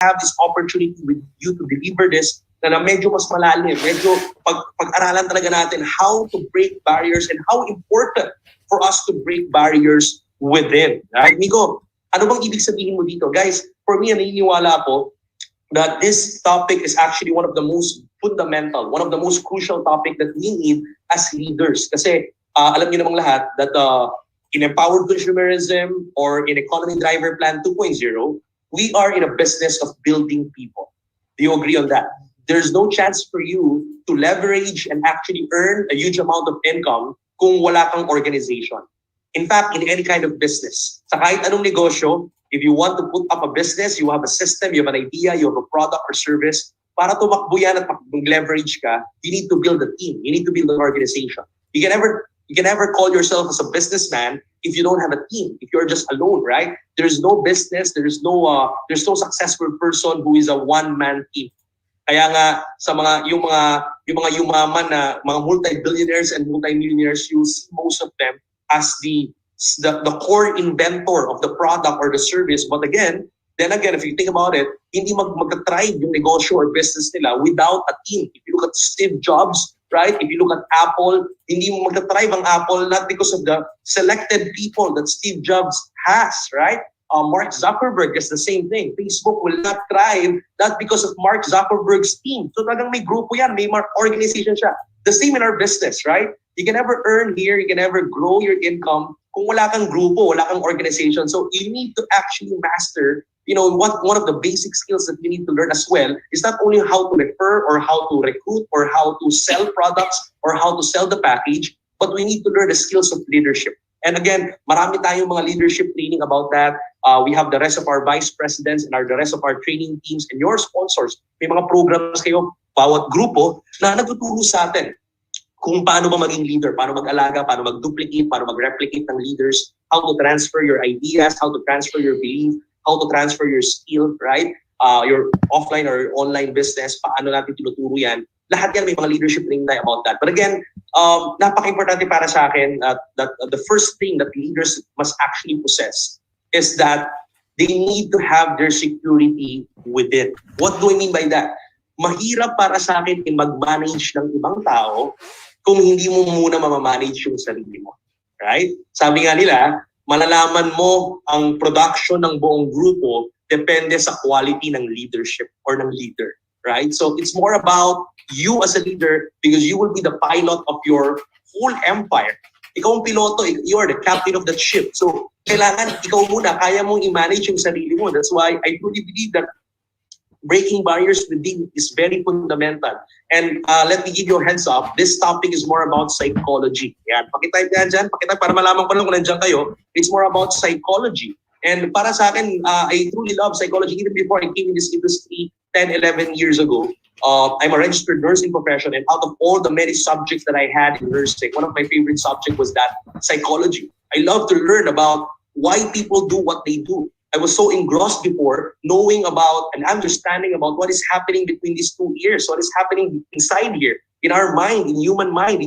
have this opportunity with you to deliver this na medyo mas malalim, medyo pag-aralan talaga natin how to break barriers and how important for us to break barriers within. Right, Miko? Ano bang ibig sabihin mo dito? Guys, for me, naniniwala ako that this topic is actually one of the most fundamental, one of the most crucial topic that we need as leaders. Kasi alam niyo namang lahat that in empowered consumerism or in economy driver plan 2.0, we are in a business of building people. Do you agree on that? There's no chance for you to leverage and actually earn a huge amount of income kung wala kang organization. In fact, in any kind of business, sa kahit anong negosyo, if you want to put up a business, you have a system, you have an idea, you have a product or service, para tumakbo yan at mag-leverage ka, you need to build a team. You need to build an organization. You can never call yourself as a businessman if you don't have a team, if you're just alone, right? There's no business, there's no successful person who is a one-man team. Kaya nga sa yung mga yumaman na mga multi-billionaires and multi-millionaires, you see most of them as the core inventor of the product or the service. But then again, if you think about it, hindi mag-thrive yung negosyo or business nila without a team. If you look at Steve Jobs, right? If you look at Apple, hindi mo mag-thrive ang Apple not because of the selected people that Steve Jobs has, right? Mark Zuckerberg is the same thing. Facebook will not thrive not because of Mark Zuckerberg's team. So talagang may grupo yan, may organization siya. The same in our business, right? You can never earn here, you can never grow your income kung wala kang grupo, wala kang organization. So you need to actually master, one of the basic skills that you need to learn as well is not only how to refer or how to recruit or how to sell products or how to sell the package, but we need to learn the skills of leadership. And again, marami tayong mga leadership training about that. We have the rest of our vice presidents and the rest of our training teams and your sponsors. May mga programs kayo, bawat grupo, na nagtuturo sa atin kung paano ba maging leader, paano mag-alaga, paano mag-duplicate, paano mag-replicate ng leaders, how to transfer your ideas, how to transfer your belief, how to transfer your skill, right? Your offline or your online business, paano natin tinuturo yan. Lahat yan may mga leadership training tayo about that. But again, napaka-importante para sa akin that the first thing that leaders must actually possess is that they need to have their security within. What do I mean by that? Mahirap para sa akin in mag-manage ng ibang tao kung hindi mo muna mamamanage yung sarili mo. Right? Sabi nga nila, malalaman mo ang production ng buong grupo depende sa quality ng leadership or ng leader. Right? So it's more about you as a leader because you will be the pilot of your whole empire. Ikaw ang piloto, you are the captain of that ship. So kailangan ikaw muna, kaya mong i-manage yung sarili mo. That's why I truly believe that breaking barriers within is very fundamental. And let me give you a heads up, this topic is more about psychology. Yan, pakitype yan dyan, pakitype para malaman ko lang kung nandiyan kayo. It's more about psychology. And para sa akin, I truly love psychology. Even before I came in this industry 10, 11 years ago, I'm a registered nursing profession, and out of all the many subjects that I had in nursing, one of my favorite subjects was that psychology. I love to learn about why people do what they do. I was so engrossed before knowing about and understanding about what is happening between these two ears, what is happening inside here, in our mind, in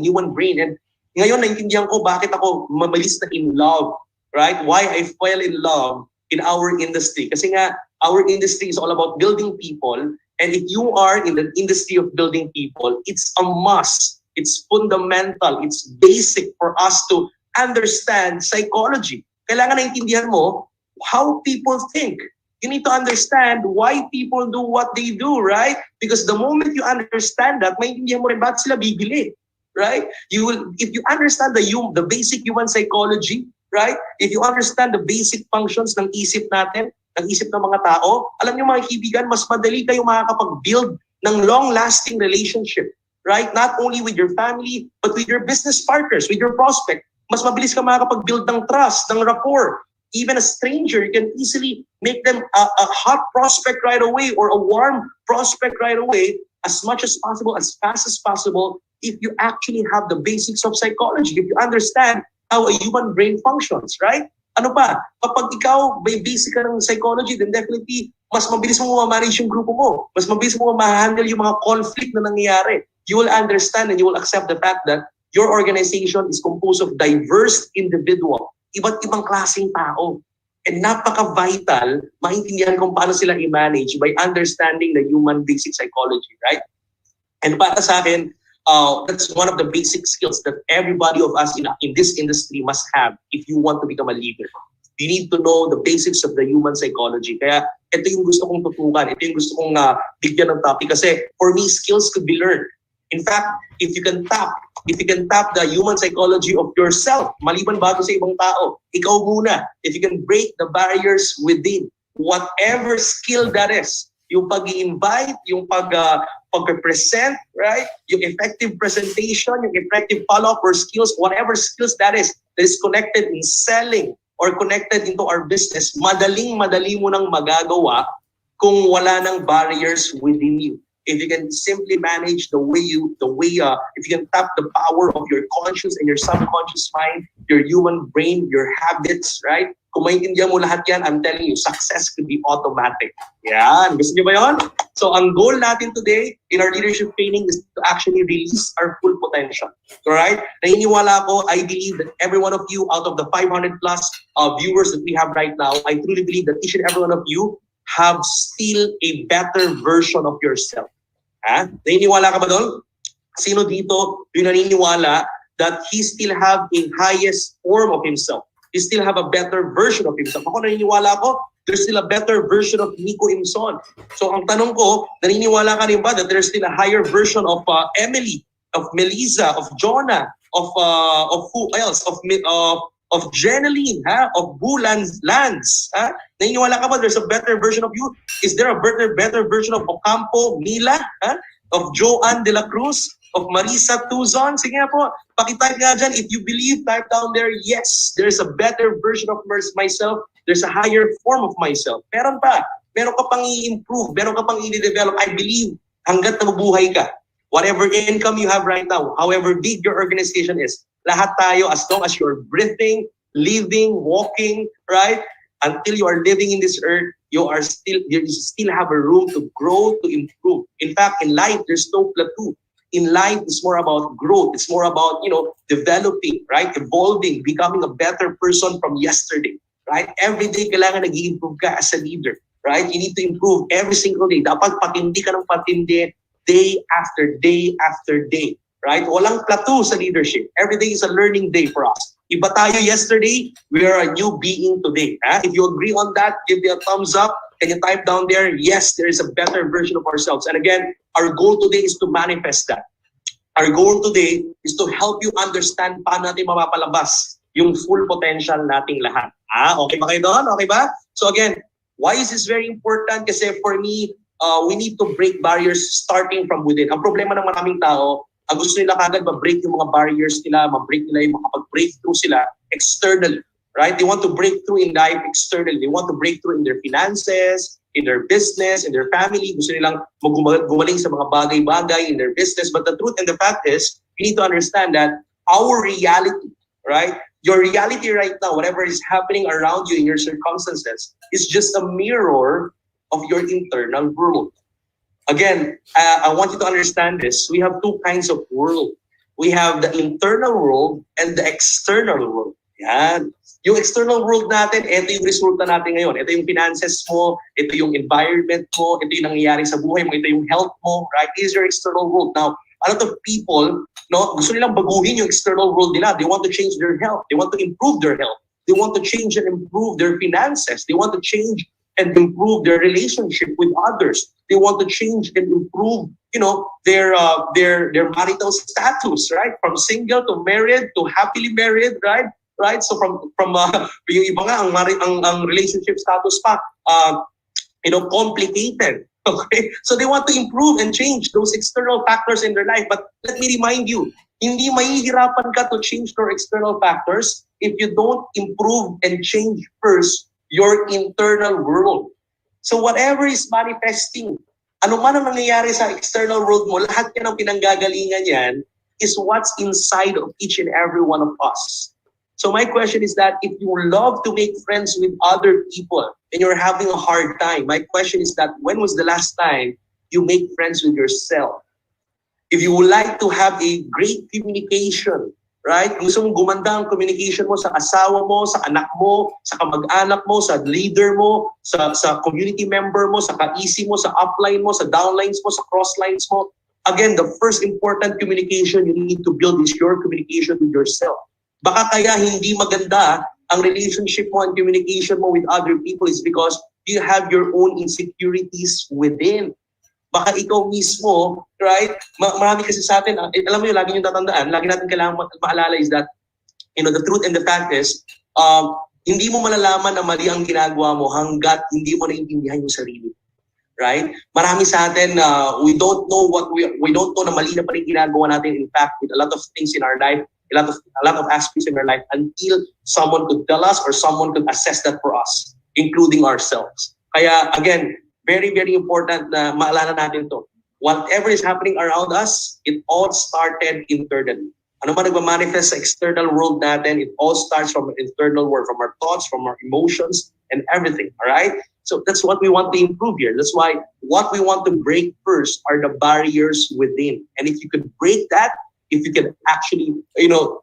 human brain. And ngayon, naintindihan ko bakit ako mabilis na in love, right? Why I fell in love in our industry. Kasi nga, our industry is all about building people. And if you are in the industry of building people, it's a must. It's fundamental. It's basic for us to understand psychology. Kailangan naintindihan mo how people think. You need to understand why people do what they do, right? Because the moment you understand that, maintindihan mo rin bakit sila bibili, right? If you understand the basic human psychology, right? If you understand the basic functions ng isip natin, ng isip ng mga tao, alam niyo mga kaibigan, mas madali kayo makakapag-build ng long-lasting relationship, right? Not only with your family, but with your business partners, with your prospect. Mas mabilis ka makakapag-build ng trust, ng rapport. Even a stranger, you can easily make them a hot prospect right away or a warm prospect right away as much as possible, as fast as possible, if you actually have the basics of psychology, if you understand how a human brain functions, right? Ano pa? Kapag ikaw may basic ka ng psychology, then definitely mas mabilis mo ma-manage yung grupo mo. Mas mabilis mo ma-handle yung mga conflict na nangyayari. You will understand and you will accept the fact that your organization is composed of diverse individuals. Iba't ibang klaseng tao. And napaka-vital, maintindihan kung paano sila i-manage by understanding the human basic psychology, right? And para sa akin, that's one of the basic skills that everybody of us in this industry must have if you want to become a leader. You need to know the basics of the human psychology. Kaya ito yung gusto kong tutukan. Ito yung gusto kong bigyan ng topic. Kasi for me, skills could be learned. In fact, if you can tap the human psychology of yourself, maliban bago sa ibang tao, ikaw muna. If you can break the barriers within, whatever skill that is, yung pag-i-invite, yung pag-present, right? Yung effective presentation, yung effective follow-up or skills, whatever skills that is connected in selling or connected into our business, madaling-madali mo nang magagawa kung wala nang barriers within you. If you can simply manage if you can tap the power of your conscious and your subconscious mind, your human brain, your habits, right? Kung maintindihan mo lahat yan, I'm telling you, success could be automatic. Yan. Gusto niyo ba yun? So, ang goal natin today in our leadership training is to actually release our full potential. Alright? Naniniwala ako, I believe that every one of you, out of the 500 plus viewers that we have right now, I truly believe that each and every one of you have still a better version of yourself. Ha? Naniniwala ka ba doon? Sino dito yung naniniwala that he still have a highest form of himself? He still have a better version of himself. Ako naniniwala ako, there's still a better version of Miko Imson. So ang tanong ko, naniniwala ka rin ba that there's still a higher version of Emily, of Melissa, of Jonah, of who else? Of Jeneline, of Boo Lance. Naniniwala ka ba there's a better version of you? Is there a better version of Ocampo, Mila, of Joanne de la Cruz, of Marisa Tuzon? Sige nga po, pakitype nga dyan. If you believe, type down there, yes, there's a better version of myself. There's a higher form of myself. Meron pa. Meron ka pang i-improve. Meron ka pang i-develop. I believe, hanggat nabubuhay ka, whatever income you have right now, however big your organization is, lahat tayo, as long as you're breathing, living, walking, right? Until you are living in this earth, you still have a room to grow, to improve. In fact, in life, there's no plateau. In life, it's more about growth. It's more about, developing, right? Evolving, becoming a better person from yesterday, right? Every day, kailangan nag-i-improve ka as a leader, right? You need to improve every single day. Dapat patindi ka ng patindi, day after day after day, right? Walang plateau sa leadership. Every day is a learning day for us. Iba tayo yesterday, we are a new being today. If you agree on that, give me a thumbs up. Can you type down there, yes, there is a better version of ourselves. And again, our goal today is to manifest that. Our goal today is to help you understand paano natin mapapalabas yung full potential nating lahat. Okay ba kayo doon? Okay ba? So again, why is this very important? Kasi for me, we need to break barriers starting from within. Ang problema ng maraming tao, ang gusto nila kagad ma-break yung mga barriers nila, ma-break nila yung makapag-breakthrough sila externally, right? They want to break through in life externally. They want to break through in their finances, in their business, in their family. Gusto nilang gumaling sa mga bagay-bagay in their business. But the truth and the fact is, you need to understand that our reality, right? Your reality right now, whatever is happening around you in your circumstances, is just a mirror of your internal world. Again, I want you to understand this. We have two kinds of world. We have the internal world and the external world. Yan. Yung external world natin, ito yung resulta natin ngayon. Ito yung finances mo, ito yung environment mo, ito yung nangyayari sa buhay mo, ito yung health mo, right? This is your external world. Now, a lot of people, gusto nilang baguhin yung external world nila. They want to change their health. They want to improve their health. They want to change and improve their finances. They want to change and improve their relationship with others. They want to change and improve, their marital status, right? From single to married to happily married, right? Right. So from yung iba nga ang relationship status pa, complicated. Okay. So they want to improve and change those external factors in their life. But let me remind you, hindi mahihirapan ka to change your external factors if you don't improve and change first your internal world. So whatever is manifesting, ano man ang nangyayari sa external world mo, lahat yan ang pinanggagalingan yan is what's inside of each and every one of us. So my question is that if you love to make friends with other people and you're having a hard time, my question is that when was the last time you make friends with yourself? If you would like to have a great communication, right? Gusto mong gumanda ang communication mo sa asawa mo, sa anak mo, sa kamag-anak mo, sa leader mo, sa community member mo, sa ka-easy mo, sa upline mo, sa downlines mo, sa crosslines mo. Again, the first important communication you need to build is your communication with yourself. Baka kaya hindi maganda ang relationship mo and communication mo with other people is because you have your own insecurities within. Baka ikaw mismo, right? Marami kasi sa atin, alam mo yun, lagi yung tatandaan, lagi natin kailangan maalala is that, the truth and the fact is, hindi mo malalaman na mali ang ginagawa mo hanggat hindi mo naiintindihan yung sarili. Right? Marami sa atin, we don't know we don't know na mali na pa rin ginagawa natin, in fact, with a lot of things in our life, a lot of aspects in our life, until someone could tell us or someone could assess that for us, including ourselves. Kaya, again, very, very important na maalala natin to. Whatever is happening around us, it all started internally. Ano man nagmamanifest sa external world natin, it all starts from an internal world, from our thoughts, from our emotions, and everything, all right? So that's what we want to improve here. That's why what we want to break first are the barriers within. And if you could break that, if you can actually,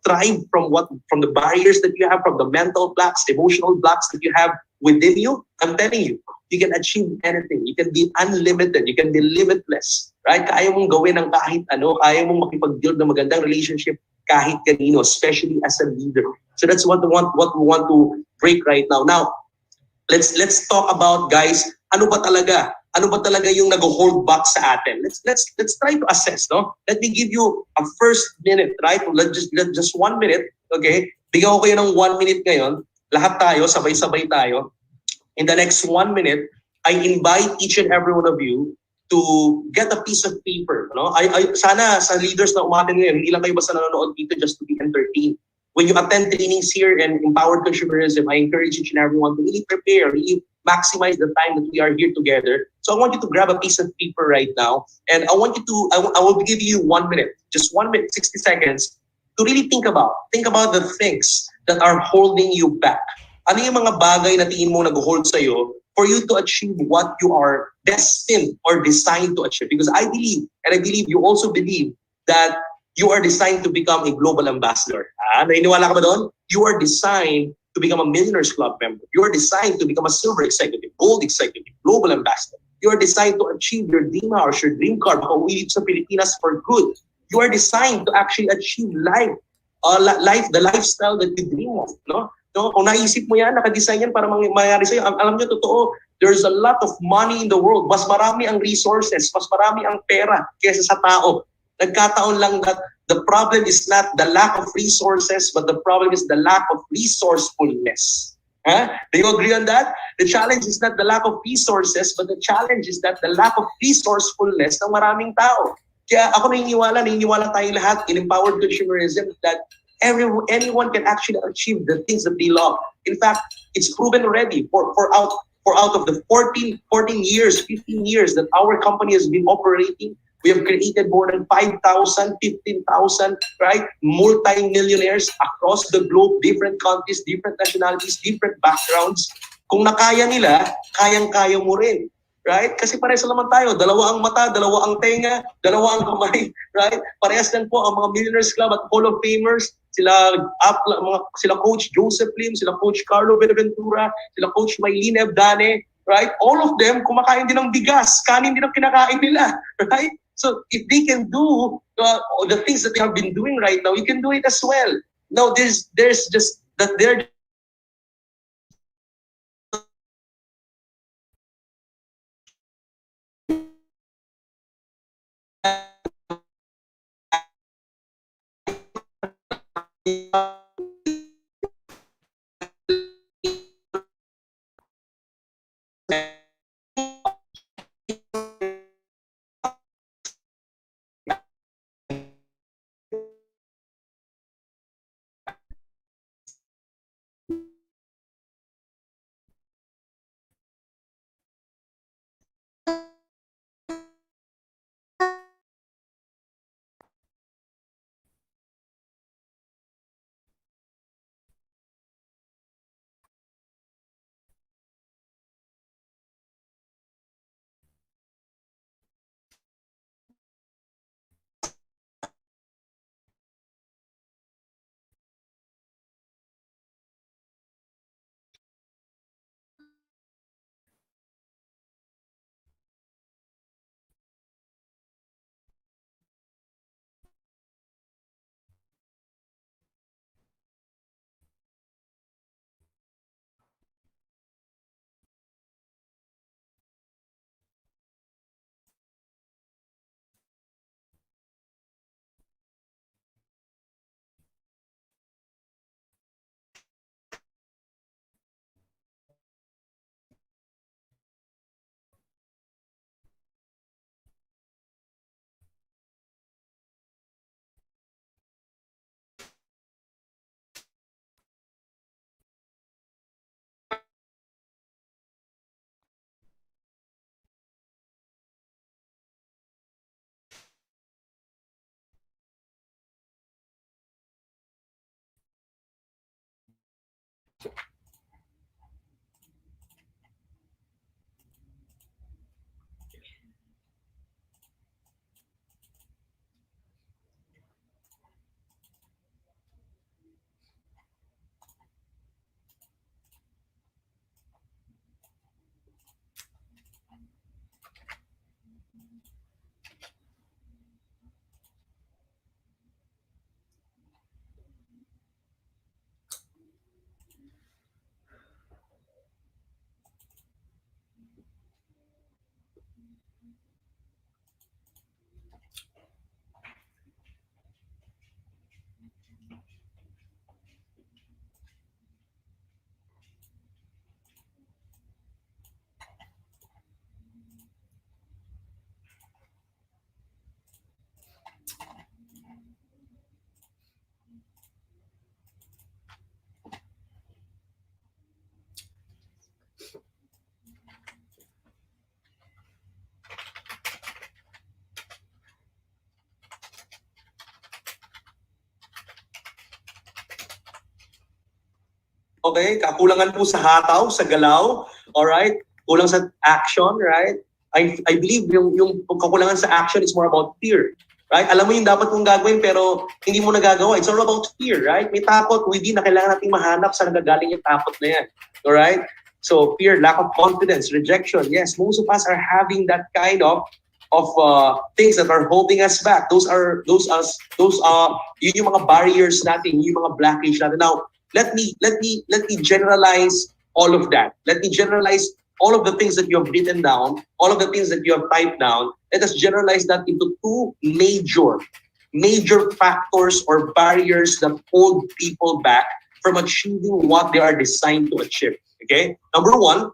thrive from the barriers that you have, from the mental blocks, emotional blocks that you have within you, I'm telling you, you can achieve anything. You can be unlimited. You can be limitless. Right? Kaya mong gawin ang kahit ano. Kaya mong makipag-build ng magandang relationship kahit kanino, especially as a leader. So that's what we want to break right now. Now, let's talk about, guys, ano ba talaga yung nag-hold back sa atin? Let's try to assess, no? Let me give you a first minute, right? Just 1 minute, okay? Bigyan ko kayo ng 1 minute ngayon. Lahat tayo, sabay-sabay tayo. In the next 1 minute, I invite each and every one of you to get a piece of paper, no? Sana sa leaders na umatin ngayon, hindi lang kayo basta nanonood dito just to be entertained. When you attend trainings here and empowered consumerism, I encourage each and everyone to really prepare, really maximize the time that we are here together. So I want you to grab a piece of paper right now, and I want you to, I will give you 1 minute, just 1 minute, 60 seconds, to really think about the things that are holding you back. Ano yung mga bagay na tingin mo nag-hold sa'yo for you to achieve what you are destined or designed to achieve? Because I believe, and I believe you also believe, that you are designed to become a global ambassador. Naniniwala ka ba doon? You are designed to become a Millionaires Club member. You are designed to become a silver executive, gold executive, global ambassador. You are designed to achieve your dream house, your dream car, makauwi sa Pilipinas for good. You are designed to actually achieve the lifestyle that you dream of. No? Kung naisip mo yan, nakadesign yan para mangyari sa'yo. Alam nyo, totoo, there's a lot of money in the world. Mas marami ang resources, mas marami ang pera kaysa sa tao. Nagkataon lang that the problem is not the lack of resources, but the problem is the lack of resourcefulness. Huh? Do you agree on that? The challenge is not the lack of resources, but the challenge is that the lack of resourcefulness ng maraming tao. Kaya ako naniniwala tayong lahat in empowered consumerism that anyone can actually achieve the things that they love. In fact, it's proven already for out of the 14 years, 15 years that our company has been operating, we have created more than 5,000, 15,000, right? Multi-millionaires across the globe, different countries, different nationalities, different backgrounds. Kung nakaya nila, kayang-kaya mo rin. Right? Kasi parehas naman tayo. Dalawa ang mata, dalawa ang tenga, dalawa ang kamay. Right? Parehas lang po ang mga Millionaires Club at Hall of Famers. Sila Coach Joseph Lim, sila Coach Carlo Benaventura, sila Coach Maylene Evdane. Right? All of them, kumakain din ng bigas. Kanin din ang kinakain nila. Right? So if they can do the things that they have been doing right now, you can do it as well. Now, there's just that they're Okay, kakulangan po sa hataw, sa galaw, all right? Kulang sa action, right? I believe yung kakulangan sa action is more about fear, right? Alam mo yung dapat mong gagawin pero hindi mo nagagawa. It's all about fear, right? May takot within na kailangan nating mahanap saan nagagaling yung takot na yan. All right? So fear, lack of confidence, rejection. Yes, most of us are having that kind of things that are holding us back. Those are yun yung mga barriers natin, yung mga blockage natin. Now, let me generalize all of that. Let me generalize all of the things that you have written down, all of the things that you have typed down. Let us generalize that into two major factors or barriers that hold people back from achieving what they are designed to achieve. Okay? Number one,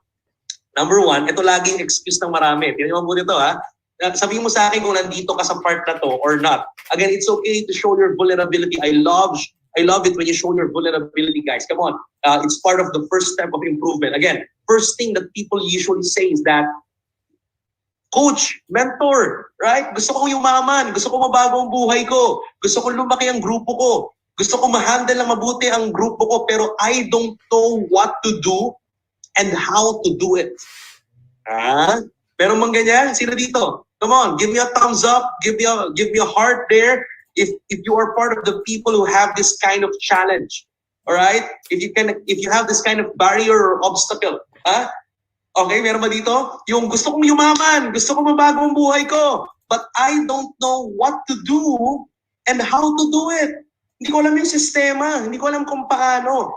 ito laging excuse ng marami. Tingnan mo po dito ha. Sabihin mo sa akin kung nandito ka sa part na to or not. Again, it's okay to show your vulnerability. I love it when you show your vulnerability, guys. Come on. It's part of the first step of improvement. Again, first thing that people usually say is that, coach, mentor, right? Gusto kong yumaman. Gusto ko mabago ang buhay ko. Gusto ko lumaki ang grupo ko. Gusto ko ma-handle lang mabuti ang grupo ko pero I don't know what to do and how to do it. Meron mang ganyan? Sino dito? Come on, give me a thumbs up. Give me a heart there. If you are part of the people who have this kind of challenge, all right? If you have this kind of barrier or obstacle, okay, meron ba dito? Yung gusto kong yumaman, gusto kong mabago ang buhay ko, but I don't know what to do and how to do it. Hindi ko alam yung sistema, hindi ko alam kung paano.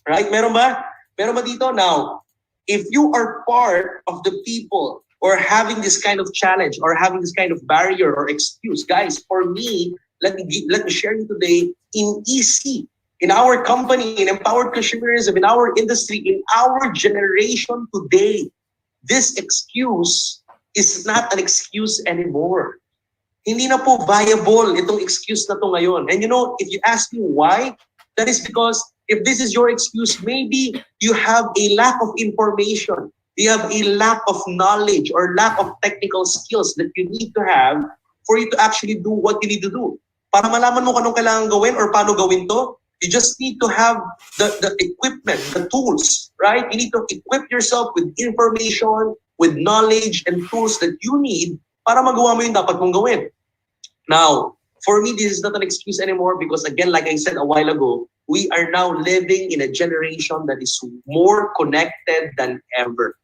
Right? Meron ba? Meron ba dito? Now, if you are part of the people or having this kind of challenge or having this kind of barrier or excuse, guys, for me, let me share you today in EC, in our company, in Empowered Consumerism, in our industry, in our generation today, this excuse is not an excuse anymore. Hindi na po viable itong excuse na to ngayon. And you know, if you ask me why, that is because if this is your excuse, maybe you have a lack of information. You have a lack of knowledge or lack of technical skills that you need to have for you to actually do what you need to do. Para malaman mo kung anong kailangan gawin or paano gawin to, you just need to have the equipment, the tools, right? You need to equip yourself with information, with knowledge and tools that you need para magawa mo yung dapat mong gawin. Now, for me, this is not an excuse anymore because again, like I said a while ago, we are now living in a generation that is more connected than ever.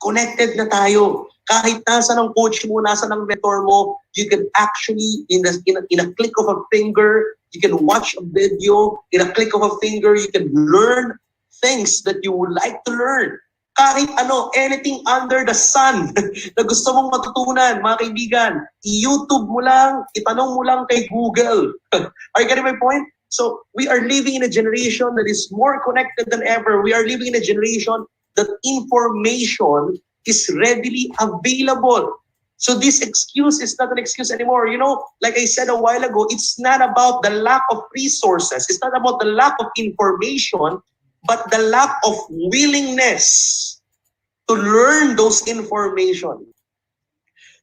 Connected na tayo. Kahit nasa ng coach mo, nasa ng mentor mo, you can actually, in a click of a finger, you can watch a video. In a click of a finger, you can learn things that you would like to learn. Kahit ano, anything under the sun na gusto mong matutunan, mga kaibigan, i-YouTube mo lang, itanong mo lang kay Google. Are you getting my point? So we are living in a generation that is more connected than ever. We are living in a generation that information is readily available. So this excuse is not an excuse anymore. You know, like I said a while ago, it's not about the lack of resources. It's not about the lack of information, but the lack of willingness to learn those information.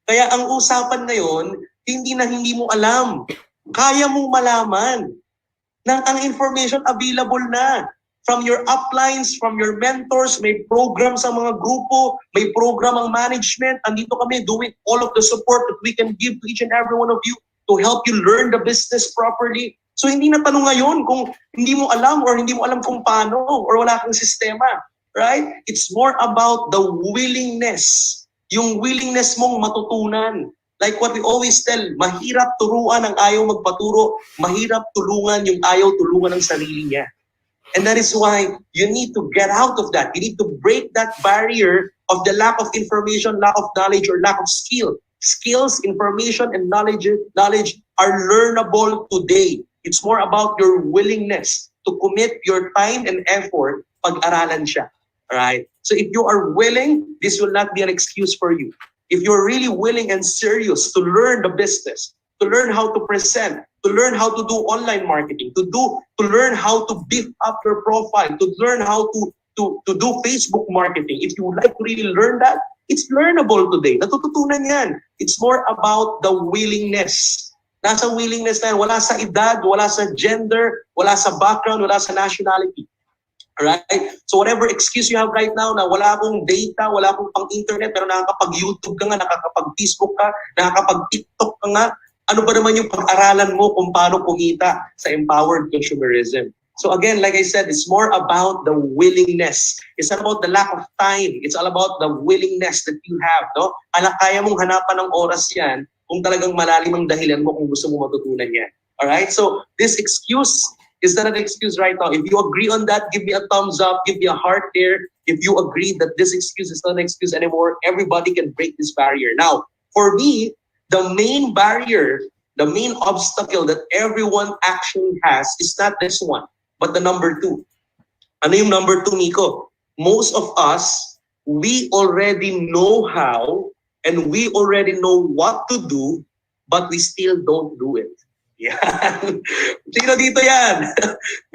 Kaya ang usapan ngayon, hindi mo alam. Kaya mong malaman na ang information available na. from your uplines, from your mentors, may program sa mga grupo, may program ang management. Andito kami doing all of the support that we can give to each and every one of you to help you learn the business properly. So hindi na tanong ngayon kung hindi mo alam or hindi mo alam kung paano or wala kang sistema. Right? It's more about the willingness. Yung willingness mong matutunan. Like what we always tell, mahirap turuan ang ayaw magpaturo, mahirap tulungan yung ayaw tulungan ng sarili niya. And that is why you need to get out of that. You need to break that barrier of the lack of information, lack of knowledge, or lack of skill. Skills, information, and knowledge are learnable today. It's more about your willingness to commit your time and effort pag-aralan siya. Right? So if you are willing, this will not be an excuse for you. If you're really willing and serious to learn the business, to learn how to present, to learn how to do online marketing, to learn how to beef up your profile, to learn how to do Facebook marketing. If you would like to really learn that, it's learnable today. Natututunan yan. It's more about the willingness. Nasa willingness na yan. Wala sa edad, wala sa gender, wala sa background, wala sa nationality. Right? So whatever excuse you have right now na wala akong data, wala akong pang-internet, pero nakakapag-YouTube ka nga, nakakapag-Facebook ka, nakakapag-TikTok ka nga, ano ba naman yung pag-aralan mo kung paano kumita sa empowered consumerism? So again, like I said, it's more about the willingness. It's not about the lack of time. It's all about the willingness that you have. No? Kaya mong hanapan ng oras yan kung talagang malalim ang dahilan mo kung gusto mo matutunan yan. Alright? So this excuse is that an excuse right now? If you agree on that, give me a thumbs up, give me a heart there. If you agree that this excuse is not an excuse anymore, everybody can break this barrier. Now, for me, the main barrier, the main obstacle that everyone actually has is not this one, but the number 2. Ano yung number 2, Miko? Most of us, we already know how and we already know what to do, but we still don't do it. Yan. Sino dito yan?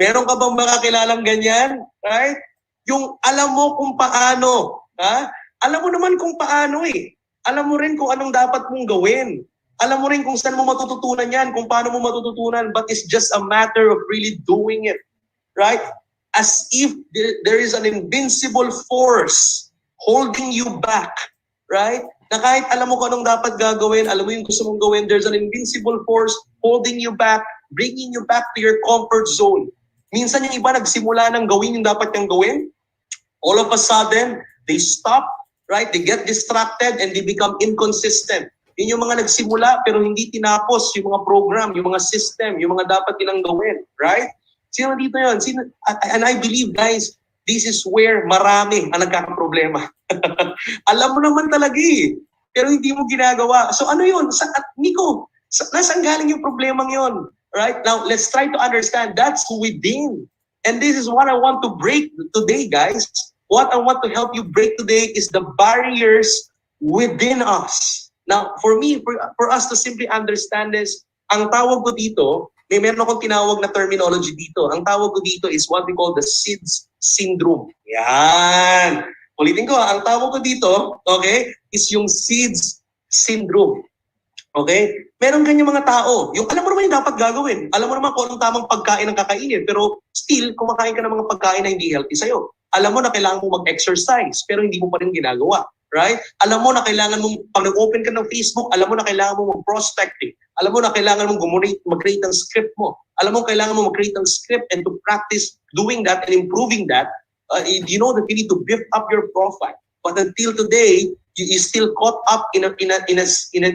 Meron ka bang makakilalang ganyan? Right? Yung alam mo kung paano. Ha? Alam mo naman kung paano eh. Alam mo rin kung anong dapat mong gawin. Alam mo rin kung saan mo matututunan yan, kung paano mo matututunan, but it's just a matter of really doing it. Right? As if there is an invincible force holding you back. Right? Na kahit alam mo kung anong dapat gagawin, alam mo yung gusto mong gawin, there's an invincible force holding you back, bringing you back to your comfort zone. Minsan yung iba nagsimula ng gawin yung dapat niyang gawin. All of a sudden, they stop, right? They get distracted and they become inconsistent. Yun yung mga nagsimula pero hindi tinapos yung mga program, yung mga system, yung mga dapat nilang gawin, right? Sino dito yun? And I believe, guys, this is where marami ang nagkakaproblema. Alam mo naman talaga eh, pero hindi mo ginagawa. So ano yun? Miko, nasaan galing yung problemang yun? Right? Now, let's try to understand that's within. And this is what I want to break today, guys. What I want to help you break today is the barriers within us. Now, for me, for us to simply understand this, ang tawag ko dito, meron akong tinawag na terminology dito. Ang tawag ko dito is what we call the SIDS syndrome. Yan. Ulitin ko, ang tawag ko dito, okay, is yung SIDS syndrome. Okay? Meron ganyan mga tao. Yung alam mo naman yung dapat gagawin. Alam mo naman kung anong tamang pagkain ang kakainin. Pero still, kumakain ka ng mga pagkain na hindi healthy sa'yo. Alam mo na kailangan mo mag-exercise, pero hindi mo pa rin ginagawa. Right? Alam mo na kailangan mong, pag nag-open ka ng Facebook, alam mo na kailangan mo mag-prospecting. Alam mo na kailangan mong mag-create ng script mo. Alam mo kailangan mo mag-create ng script and to practice doing that and improving that. You know that you need to beef up your profile. But until today, you still caught up in an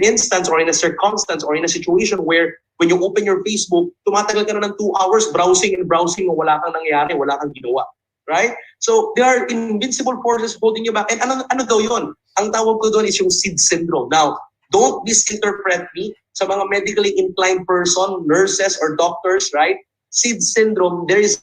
instance or in a circumstance or in a situation where when you open your Facebook, tumatagal ka na ng 2 hours browsing and browsing o wala kang nangyari, wala kang ginawa. Right? So there are invincible forces holding you back. And ano daw yun? Ang tawag ko doon is yung SID syndrome. Now, don't misinterpret me sa mga medically inclined person, nurses or doctors, right? SID syndrome, there is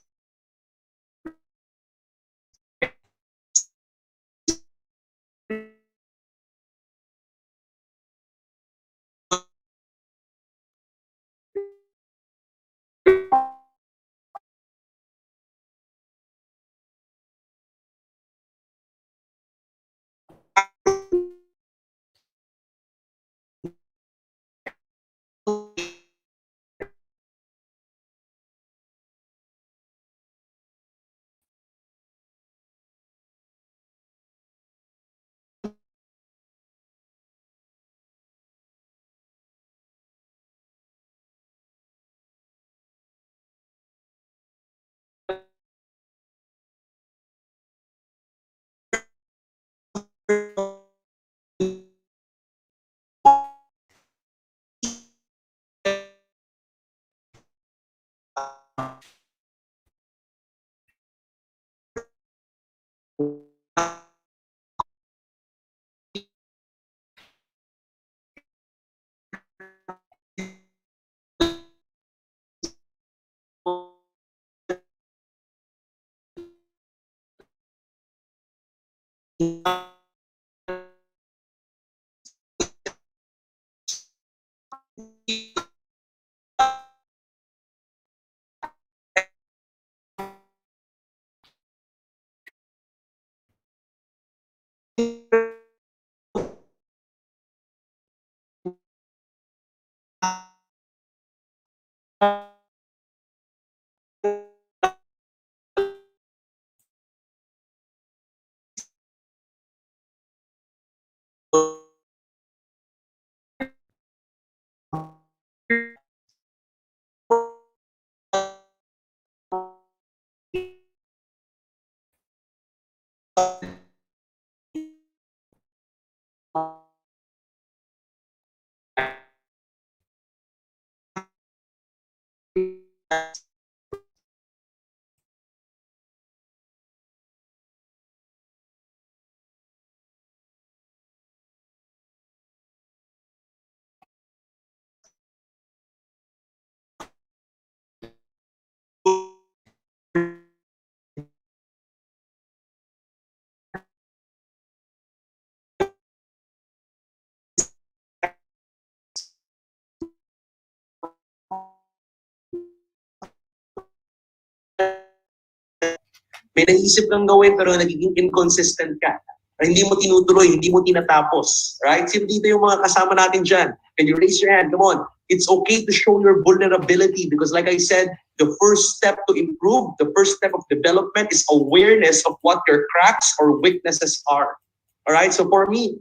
May naisip kang gawin pero nagiging inconsistent ka. Or hindi mo tinutuloy, hindi mo tinatapos. Right? Sino dito yung mga kasama natin dyan? Can you raise your hand? Come on. It's okay to show your vulnerability because like I said, the first step to improve, the first step of development is awareness of what your cracks or weaknesses are. Alright? So for me,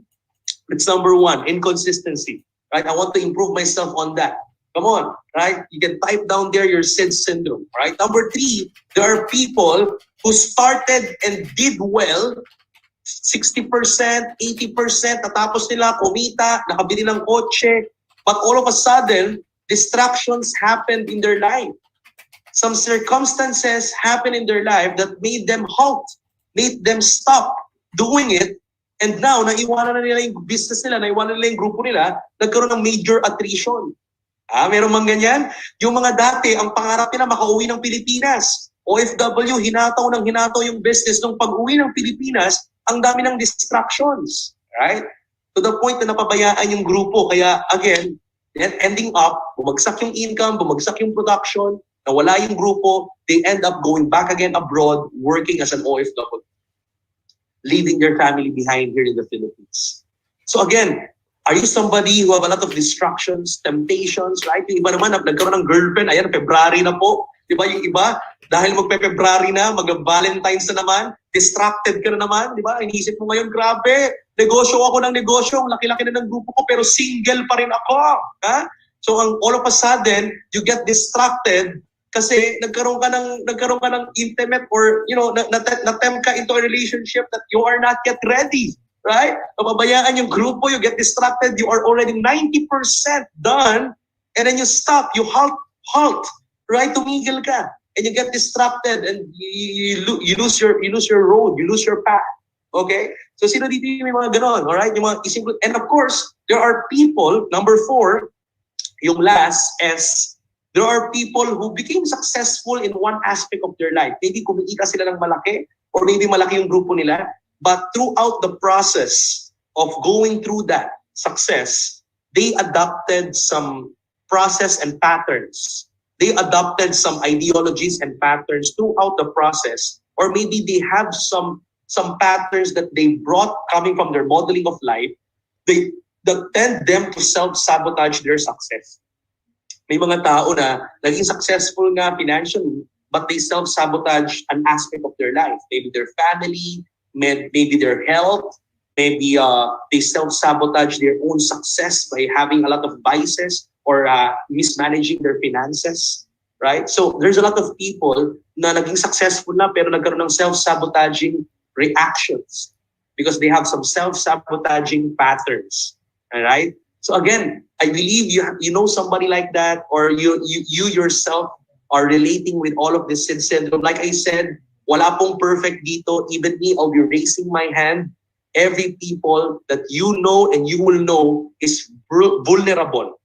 it's number one, inconsistency. Right? I want to improve myself on that. Come on, right? You can type down there your SID syndrome, right? Number three, there are people who started and did well, 60%, 80%, natapos nila, kumita, nakabili ng kotse, but all of a sudden, distractions happened in their life. Some circumstances happened in their life that made them halt, made them stop doing it, and now, naiwanan na nila yung business nila, naiwanan nila yung grupo nila, nagkaroon ng major attrition. Meron mang ganyan? Yung mga dati, ang pangarap nila makauwi ng Pilipinas. OFW, hinataw ng hinataw yung business. Nung pag-uwi ng Pilipinas, ang dami ng distractions. Right? To the point na napabayaan yung grupo. Kaya again, ending up, bumagsak yung income, bumagsak yung production, nawala yung grupo, they end up going back again abroad, working as an OFW, leaving their family behind here in the Philippines. So again, are you somebody who have a lot of distractions, temptations, right? Yung iba naman, nagkaroon ng girlfriend, ayan, February na po. Diba yung iba, dahil magpe-February na, mag-Valentine's na naman, distracted ka na naman, diba? Iniisip mo ngayon, grabe, negosyo ako ng negosyo, laki-laki na ng grupo ko, pero single pa rin ako. Ha? So all of a sudden, you get distracted kasi nagkaroon ka ng intimate or, na-tempt ka into a relationship that you are not yet ready. Right? Napabayaan yung grupo, you get distracted, you are already 90% done, and then you stop, you halt, right? Tumigil ka, and you get distracted, and you lose your road, you lose your path. Okay? So sino dito yung may mga ganon, alright? Yung mga isip, and of course, there are people, number 4, yung last is, there are people who became successful in one aspect of their life. Maybe kumikita sila ng malaki, or maybe malaki yung grupo nila, but throughout the process of going through that success, they adopted some process and patterns. They adopted some ideologies and patterns throughout the process. Or maybe they have some patterns that they brought coming from their modeling of life that tend them to self-sabotage their success. May mga tao na naging successful nga financially, but they self-sabotage an aspect of their life. Maybe their family, maybe their health, maybe they self-sabotage their own success by having a lot of vices or mismanaging their finances, right? So there's a lot of people na naging successful na pero nagkaroon ng self-sabotaging reactions. because they have some self-sabotaging patterns. All right? So again, I believe you know somebody like that, or you yourself are relating with all of this syndrome. Like I said, wala pong perfect dito. Even me, I'll be raising my hand. Every people that you know and you will know is vulnerable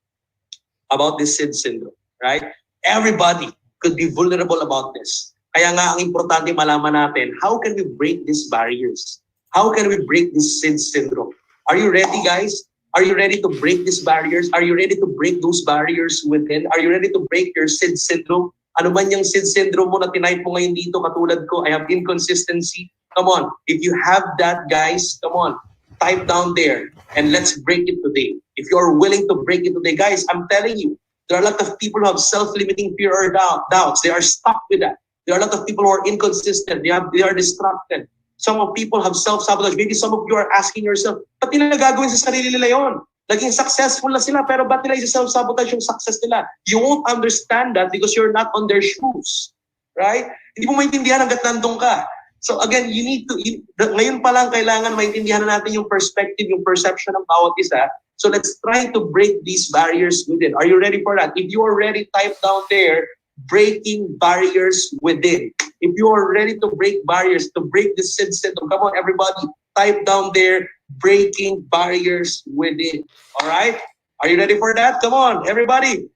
about this syndrome, right? Everybody could be vulnerable about this. Kaya nga, ang importante malaman natin, how can we break these barriers? How can we break this syndrome? Are you ready, guys? Are you ready to break these barriers? Are you ready to break those barriers within? Are you ready to break your syndrome? Ano man yung syndrome mo na tinipe mo ngayon dito, katulad ko, I have inconsistency. Come on, if you have that, guys, come on, type down there and let's break it today. If you are willing to break it today, guys, I'm telling you, there are a lot of people who have self-limiting fear or doubts. They are stuck with that. There are a lot of people who are inconsistent. They are distracted. Some of people have self-sabotage. Maybe some of you are asking yourself, ba't nila gagawin sa sarili nila yun? Naging successful na sila, pero ba't nila self-sabotage yung success nila? You won't understand that because you're not on their shoes. Right? Hindi mo maintindihan hanggat nandun ka. So again, ngayon pa lang kailangan maintindihan na natin yung perspective, yung perception ng bawat isa. So let's try to break these barriers within. Are you ready for that? If you are ready, type down there, breaking barriers within. If you are ready to break barriers, to break the syndrome, come on everybody, type down there, breaking barriers within. All right? Are you ready for that? Come on, everybody.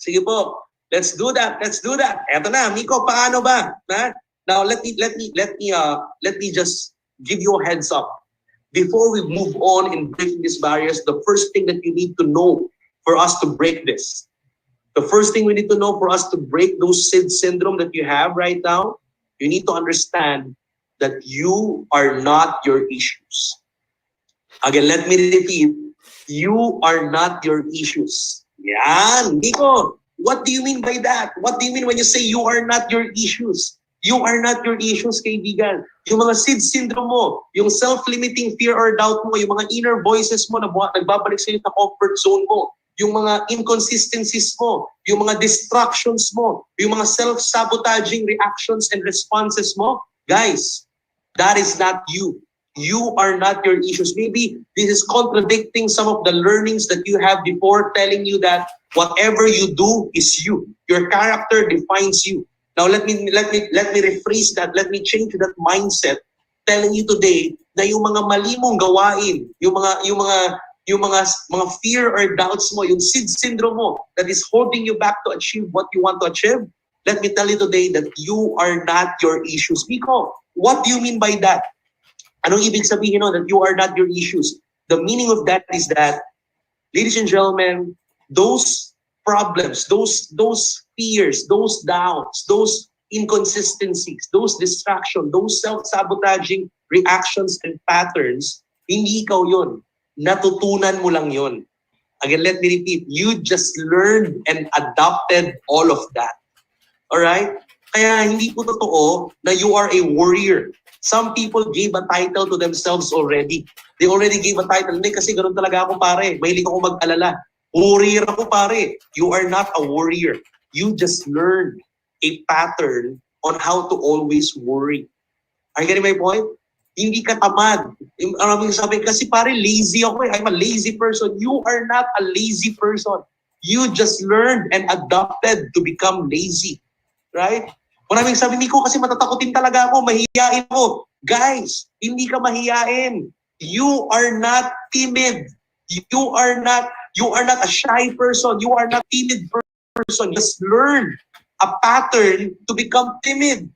Sige po. Let's do that. Let's do that. Eto na, Miko, paano ba? Ha? Now let me just give you a heads up. Before we move on in breaking these barriers, the first thing that you need to know for us to break this, the first thing we need to know for us to break those syndrome that you have right now, you need to understand that you are not your issues. Again, let me repeat. You are not your issues. Yan, Miko. What do you mean by that? What do you mean when you say you are not your issues? You are not your issues, kaibigan. Yung mga syndrome mo, yung self-limiting fear or doubt mo, yung mga inner voices mo na nagbabalik sa iyo sa comfort zone mo, yung mga inconsistencies mo, yung mga distractions mo, yung mga self-sabotaging reactions and responses mo, guys, that is not you. You are not your issues. Maybe this is contradicting some of the learnings that you have before, telling you that whatever you do is you. Your character defines you. Now let me rephrase that. Let me change that mindset, telling you today na yung mga mali mong gawain, yung mga fear or doubts mo, yung syndrome mo that is holding you back to achieve what you want to achieve. Let me tell you today that you are not your issues. Miko, what do you mean by that? Anong ibig sabihin no, that you are not your issues? The meaning of that is that, ladies and gentlemen, those problems, those fears, those doubts, those inconsistencies, those distractions, those self-sabotaging reactions and patterns, hindi ikaw yun. Natutunan mo lang yun. Again, let me repeat, you just learned and adopted all of that. Alright? Kaya hindi po totoo na you are a warrior. Some people gave a title to themselves already. They already gave a title. Hindi kasi ganun talaga ako pare. Mahilig ako mag-alala. Warrior ako pare. You are not a warrior. You just learned a pattern on how to always worry. Are you getting my point? Hindi ka tamad. Maraming sabi, kasi pare, lazy ako. I'm a lazy person. You are not a lazy person. You just learned and adopted to become lazy. Right? Maraming sabi, Miko, kasi matatakotin talaga ako. Mahihiyain ako. Guys, hindi ka mahihiyain. You are not timid. You are not a shy person. You are not a timid person. Just learn a pattern to become timid.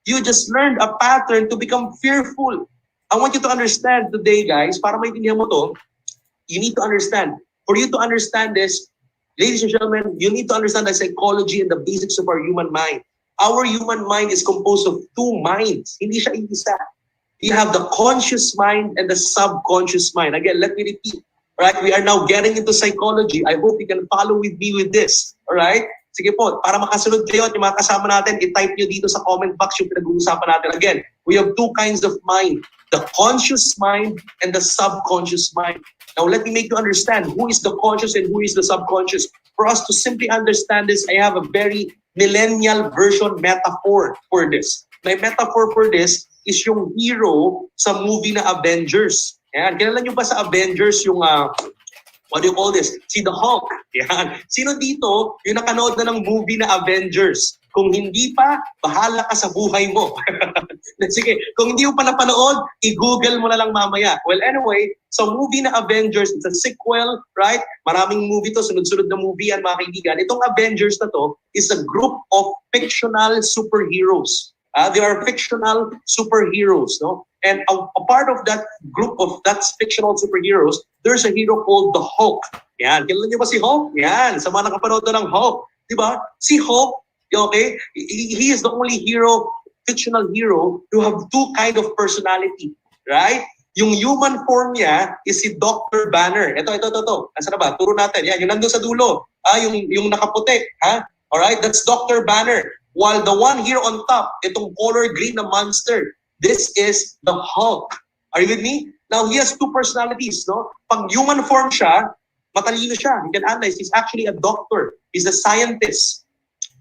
You just learned a pattern to become fearful. I want you to understand today, guys, para maintindihan mo to, you need to understand. For you to understand this, ladies and gentlemen, you need to understand the psychology and the basics of our human mind. Our human mind is composed of two minds. Hindi siya isa. You have the conscious mind and the subconscious mind. Again, let me repeat. Right? We are now getting into psychology. I hope you can follow with me with this. Alright? Sige po, para makasunod kayo at yung mga kasama natin, i-type nyo dito sa comment box yung pinag-uusapan natin. Again, we have two kinds of mind. The conscious mind and the subconscious mind. Now, let me make you understand who is the conscious and who is the subconscious. For us to simply understand this, I have a very millennial version metaphor for this. My metaphor for this is yung hero sa movie na Avengers. Yan. Kilala nyo ba sa Avengers yung what do you call this? Si The Hulk. Yan. Sino dito yung nakanood na ng movie na Avengers? Kung hindi pa, bahala ka sa buhay mo. Sige, kung hindi mo pa napanood, i-google mo na lang mamaya. Well, anyway, so movie na Avengers, it's a sequel, right? Maraming movie to, sunod-sunod na movie yan, mga kaibigan. Itong Avengers na to is a group of fictional superheroes. They are fictional superheroes, no? And a part of that group of that fictional superheroes, there's a hero called the Hulk. Yan, kilala niyo ba si Hulk? Yan, sa mga nakapanood na ng Hulk. Diba? Si Hulk, okay, he is the only hero, fictional hero, to have two kind of personality, right? Yung human form niya is si Dr. Banner. Ito. Nasaan na ba? Turo natin. Yan, yung nandun sa dulo. Yung nakaputi. Ha? Alright, that's Dr. Banner. While the one here on top, itong color green na monster, this is the Hulk. Are you with me? Now, he has two personalities, no? Pag human form siya, matalino siya. You can analyze. He's actually a doctor. He's a scientist.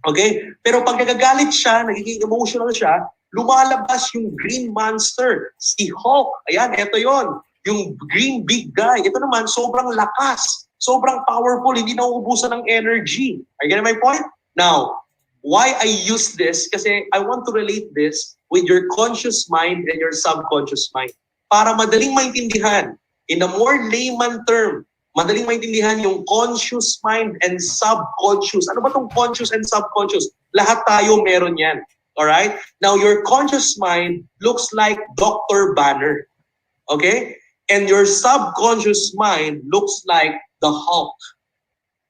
Okay? Pero pag nagagalit siya, nagiging emotional siya, lumalabas yung green monster, si Hulk. Ayan, eto yon, yung green big guy. Ito naman, sobrang lakas, sobrang powerful, hindi na uubusan ng energy. Are you getting my point? Now, why I use this? Kasi I want to relate this with your conscious mind and your subconscious mind. Para madaling maintindihan, in a more layman term, madaling maintindihan yung conscious mind and subconscious. Ano ba tong conscious and subconscious? Lahat tayo meron yan. Alright? Now, your conscious mind looks like Dr. Banner. Okay? And your subconscious mind looks like the Hulk.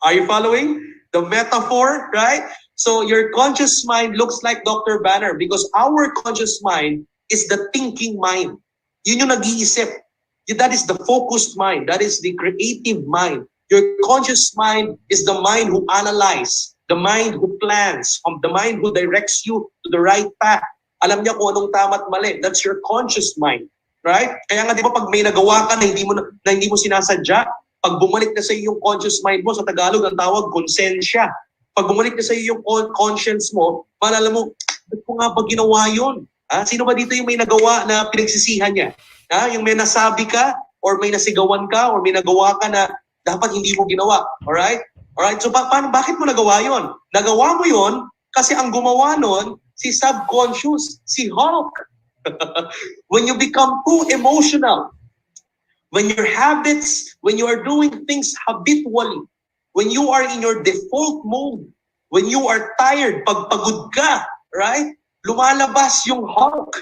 Are you following the metaphor? Right? So, your conscious mind looks like Dr. Banner because our conscious mind is the thinking mind. Yun yung nag-iisip. That is the focused mind. That is the creative mind. Your conscious mind is the mind who analyzes, the mind who plans, the mind who directs you to the right path. Alam niya kung anong tama at mali. That's your conscious mind. Right? Kaya nga di ba pag may nagawa ka na hindi mo sinasadya, pag bumalik na sa iyo yung conscious mind mo, sa Tagalog ang tawag konsensya. Pag bumalik na sa iyo yung conscience mo, malala mo, ba't ko nga ba ginawa yun? Sino ba dito yung may nagawa na pinagsisihan niya? Yung may nasabi ka, or may nasigawan ka, or may nagawa ka na dapat hindi mo ginawa. Alright? Alright? So, bakit mo nagawa yon? Nagawa mo yon kasi ang gumawa nun, si subconscious, si Hulk. When you become too emotional, when your habits, when you are doing things habitually, when you are in your default mode, when you are tired, pagpagod ka, right? Lumalabas yung Hulk.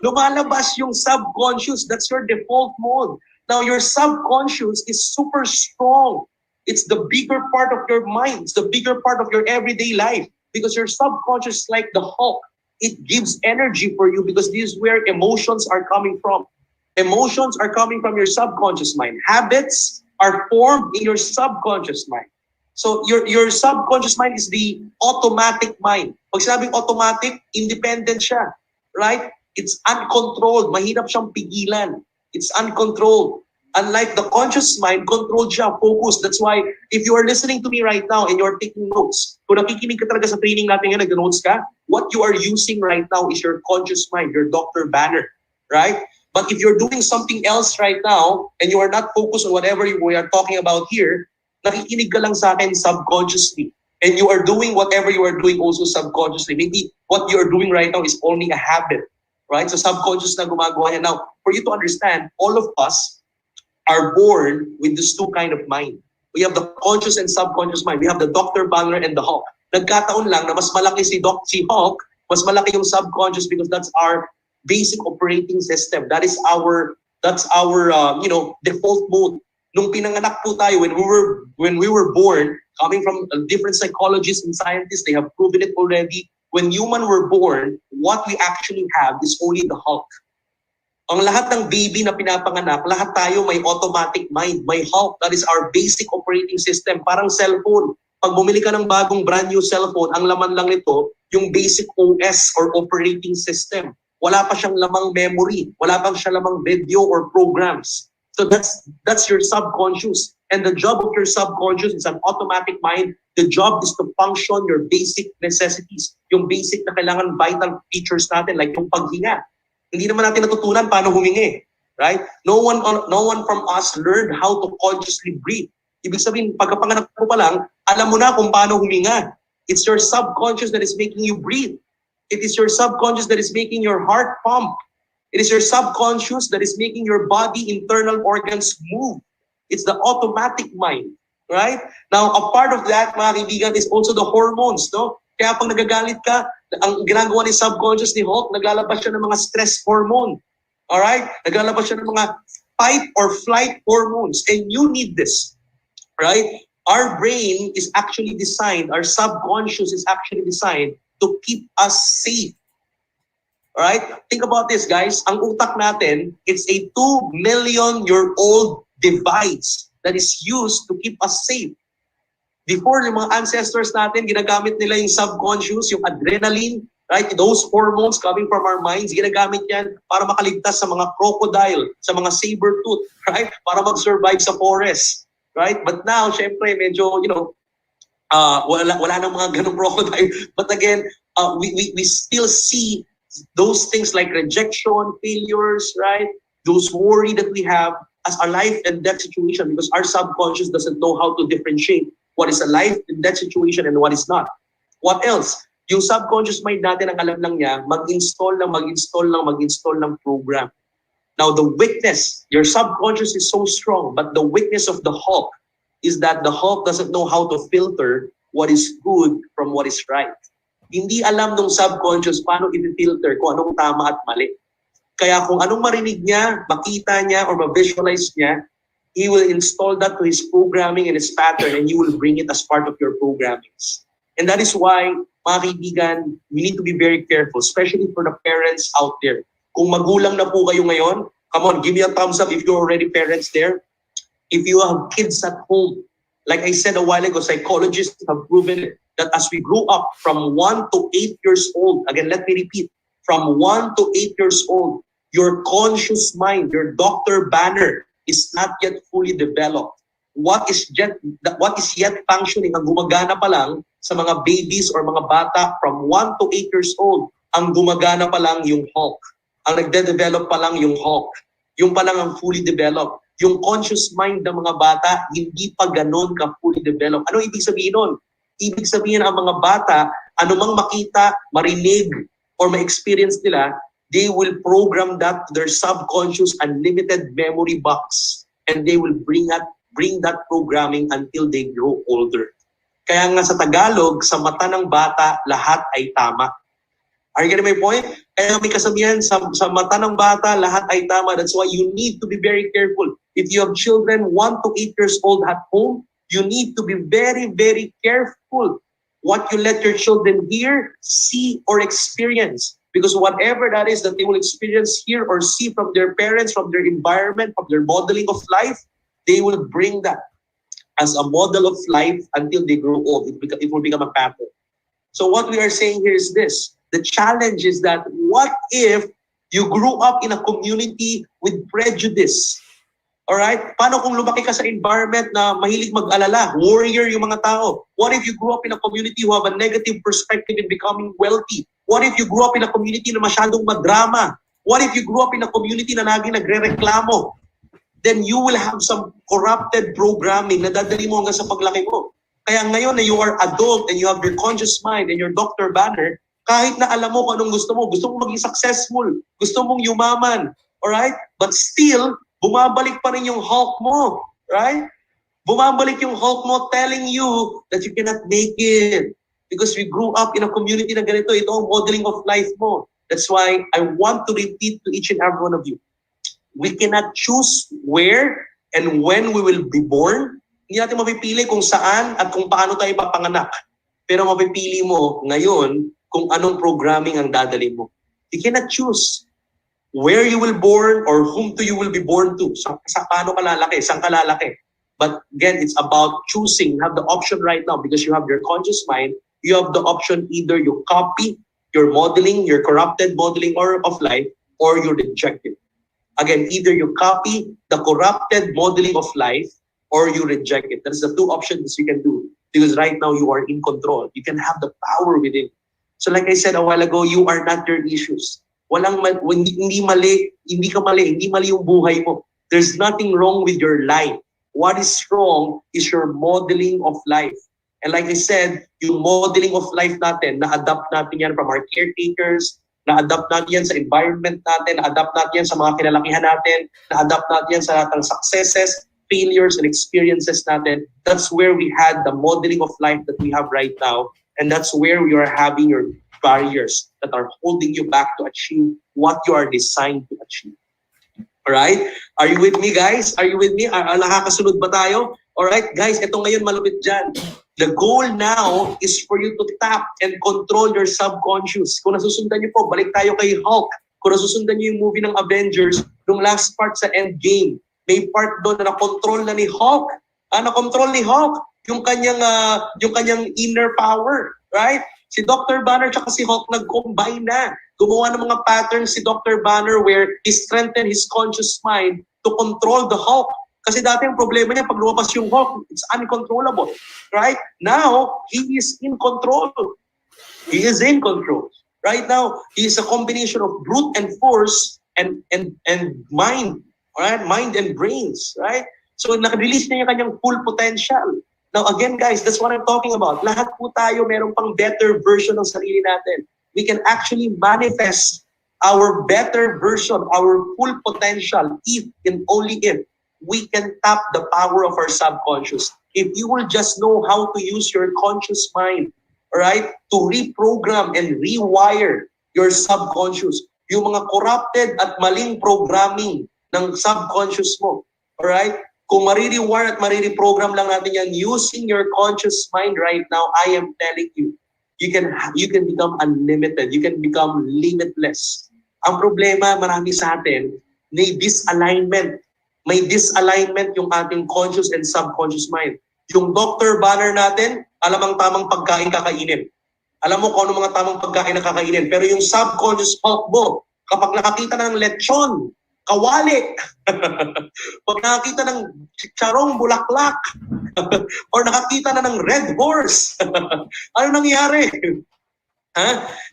Lumalabas yung subconscious. That's your default mode. Now, your subconscious is super strong. It's the bigger part of your mind. It's the bigger part of your everyday life. Because your subconscious is like the Hulk. It gives energy for you because this is where emotions are coming from. Emotions are coming from your subconscious mind. Habits are formed in your subconscious mind. So your subconscious mind is the automatic mind. Pag sinabing automatic, independent siya. Right? It's uncontrolled. Mahirap siyang pigilan. It's uncontrolled. Unlike the conscious mind, controlled siya, focused. That's why if you are listening to me right now and you're taking notes, kung nakikinig ka talaga sa training natin ngayon, nag-notes ka, what you are using right now is your conscious mind, your Dr. Banner. Right? But if you're doing something else right now and you are not focused on whatever we are talking about here, nakikinig ka lang sa akin subconsciously. And you are doing whatever you are doing also subconsciously. Maybe what you are doing right now is only a habit. Right? So subconscious na gumagawa niya. Now, for you to understand, all of us are born with these two kind of mind. We have the conscious and subconscious mind. We have the Dr. Banner and the Hulk. Nagkataon lang na mas malaki si Hulk, mas malaki yung subconscious because that's our basic operating system. That's our default mode. Nung pinanganak po tayo, when we were born, coming from different psychologists and scientists, they have proven it already. When human were born, what we actually have is only the Hulk. Ang lahat ng baby na pinapanganak, lahat tayo may automatic mind, may Hulk. That is our basic operating system. Parang cellphone. Pag bumili ka ng bagong brand new cellphone, ang laman lang nito, yung basic OS or operating system. Wala pa siyang lamang memory. Wala pa siyang lamang video or programs. So that's your subconscious. And the job of your subconscious is an automatic mind. The job is to function your basic necessities, yung basic na kailangan vital features natin, like yung paghinga. Hindi naman natin natutunan paano humingi, right? No one from us learned how to consciously breathe. Ibig sabihin, pagkapanganak mo pa lang, alam mo na kung paano huminga. It's your subconscious that is making you breathe. It is your subconscious that is making your heart pump. It is your subconscious that is making your body internal organs move. It's the automatic mind, right? Now, a part of that, mga kaibigan, is also the hormones, no? Kaya pag nagagalit ka, ang ginagawa ni subconscious ni Hulk, naglalabas siya ng mga stress hormone. Alright? Naglalabas siya ng mga fight or flight hormones. And you need this, right? Our brain is actually designed, our subconscious is actually designed to keep us safe. Alright? Think about this, guys. Ang utak natin, it's a 2 million year old device that is used to keep us safe. Before, yung mga ancestors natin, ginagamit nila yung subconscious, yung adrenaline, right? Those hormones coming from our minds, ginagamit yan para makaligtas sa mga crocodile, sa mga saber-tooth, right? Para mag-survive sa forest, right? But now, syempre, medyo, wala nang mga ganong crocodile. But again, we still see those things like rejection, failures, right? Those worry that we have as a life and death situation because our subconscious doesn't know how to differentiate what is a life and death situation and what is not. What else? Yung subconscious mind natin, ang alam lang niya, mag-install ng program. Now, the weakness, your subconscious is so strong, but the weakness of the Hulk is that the Hulk doesn't know how to filter what is good from what is right. Hindi alam ng subconscious paano i-filter kung anong tama at mali. Kaya kung anong marinig niya, makita niya, or ma-visualize niya, he will install that to his programming and his pattern and you will bring it as part of your programmings. And that is why, mga kaibigan, we need to be very careful, especially for the parents out there. Kung magulang na po kayo ngayon, come on, give me a thumbs up if you're already parents there. If you have kids at home, like I said a while ago, psychologists have proven that as we grow up from 1 to 8 years old, again, let me repeat, from 1 to 8 years old, your conscious mind, your Dr. Banner, is not yet fully developed. What is yet functioning, ang gumagana pa lang sa mga babies or mga bata from 1 to 8 years old, ang gumagana pa lang yung Hulk. Ang nagde-develop pa lang yung Hulk. Yung pa lang ang fully developed. Yung conscious mind ng mga bata, hindi pa ganun ka fully developed. Ano ibig sabihin nun? Ibig sabihin ang mga bata, anumang makita, marinig, or ma-experience nila, they will program that to their subconscious unlimited memory box. And they will bring that programming until they grow older. Kaya nga sa Tagalog, sa mata ng bata, lahat ay tama. Are you getting my point? Kaya may kasabihan, sa mata ng bata, lahat ay tama. That's why you need to be very careful. If you have children 1 to 8 years old at home, you need to be very, very careful what you let your children hear, see, or experience. Because whatever that is that they will experience, hear, or see from their parents, from their environment, from their modeling of life, they will bring that as a model of life until they grow old. It will become a pattern. So what we are saying here is this. The challenge is that what if you grew up in a community with prejudice? Alright? Paano kung lumaki ka sa environment na mahilig mag-alala, warrior yung mga tao? What if you grew up in a community who have a negative perspective in becoming wealthy? What if you grew up in a community na masyadong madrama? What if you grew up in a community na laging nagre-reklamo? Then you will have some corrupted programming na dadali mo hanggang sa paglaki mo. Kaya ngayon na you are adult and you have your conscious mind and your Dr. Banner, kahit na alam mo kung anong gusto mo maging successful, gusto mong yumaman, alright? But still, bumabalik pa rin yung Hulk mo, right? Bumabalik yung Hulk mo telling you that you cannot make it. Because we grew up in a community na ganito, ito ang modeling of life mo. That's why I want to repeat to each and every one of you. We cannot choose where and when we will be born. Hindi natin mapipili kung saan at kung paano tayo papanganak. Pero mapipili mo ngayon kung anong programming ang dadali mo. You cannot choose where you will born or whom to you will be born to. Sa paano ka lalaki, saan ka lalaki. But again, it's about choosing. You have the option right now because you have your conscious mind. You have the option either you copy your modeling, your corrupted modeling of life, or you reject it. Again, either you copy the corrupted modeling of life or you reject it. That's the two options you can do. Because right now you are in control. You can have the power within. So like I said a while ago, you are not your issues. Hindi mali, hindi mali yung buhay mo. There's nothing wrong with your life. What is wrong is your modeling of life. And like I said, yung modeling of life natin, na-adapt natin yan from our caretakers, na-adapt natin yan sa environment natin, na-adapt natin yan sa mga kinalakihan natin, na-adapt natin yan sa lahat ng successes, failures, and experiences natin. That's where we had the modeling of life that we have right now. And that's where we are having your barriers that are holding you back to achieve what you are designed to achieve. Alright? Are you with me, guys? Are you with me? Nakakasunod ba tayo? Alright, guys, ito ngayon malupit dyan. The goal now is for you to tap and control your subconscious. Kung nasusundan niyo po, balik tayo kay Hulk. Kung nasusundan niyo yung movie ng Avengers, yung last part sa Endgame, may part doon na na-control na ni Hulk. Na-control ni Hulk yung kanyang inner power, right? Si Dr. Banner at si Hulk nag-combine na. Gumawa ng mga patterns si Dr. Banner where he strengthened his conscious mind to control the Hulk. Kasi dati ang problema niya, pag lumabas yung Hulk, it's uncontrollable. Right? Now, he is in control. He is in control. Right now, he is a combination of brute and force and mind. Right? Mind and brains. Right? So, naka-release niya yung kanyang full potential. Now, again, guys, that's what I'm talking about. Lahat po tayo meron pang better version ng sarili natin. We can actually manifest our better version, our full potential, if and only if we can tap the power of our subconscious. If you will just know how to use your conscious mind, right, to reprogram and rewire your subconscious, yung mga corrupted at maling programming ng subconscious mo, alright? Kung maririwire at marireprogram lang natin yan using your conscious mind right now, I am telling you, you can become unlimited. You can become limitless. Ang problema, marami sa atin, may disalignment. May disalignment yung ating conscious and subconscious mind. Yung Dr. Banner natin, alam ang tamang pagkain kakainin. Alam mo kung ano mga tamang pagkain na kakainin. Pero yung subconscious Hulk mo, kapag nakakita ng lechon, kawali, pag nakakita ng chicharong bulaklak, or nakakita na ng red horse, ano nangyayari?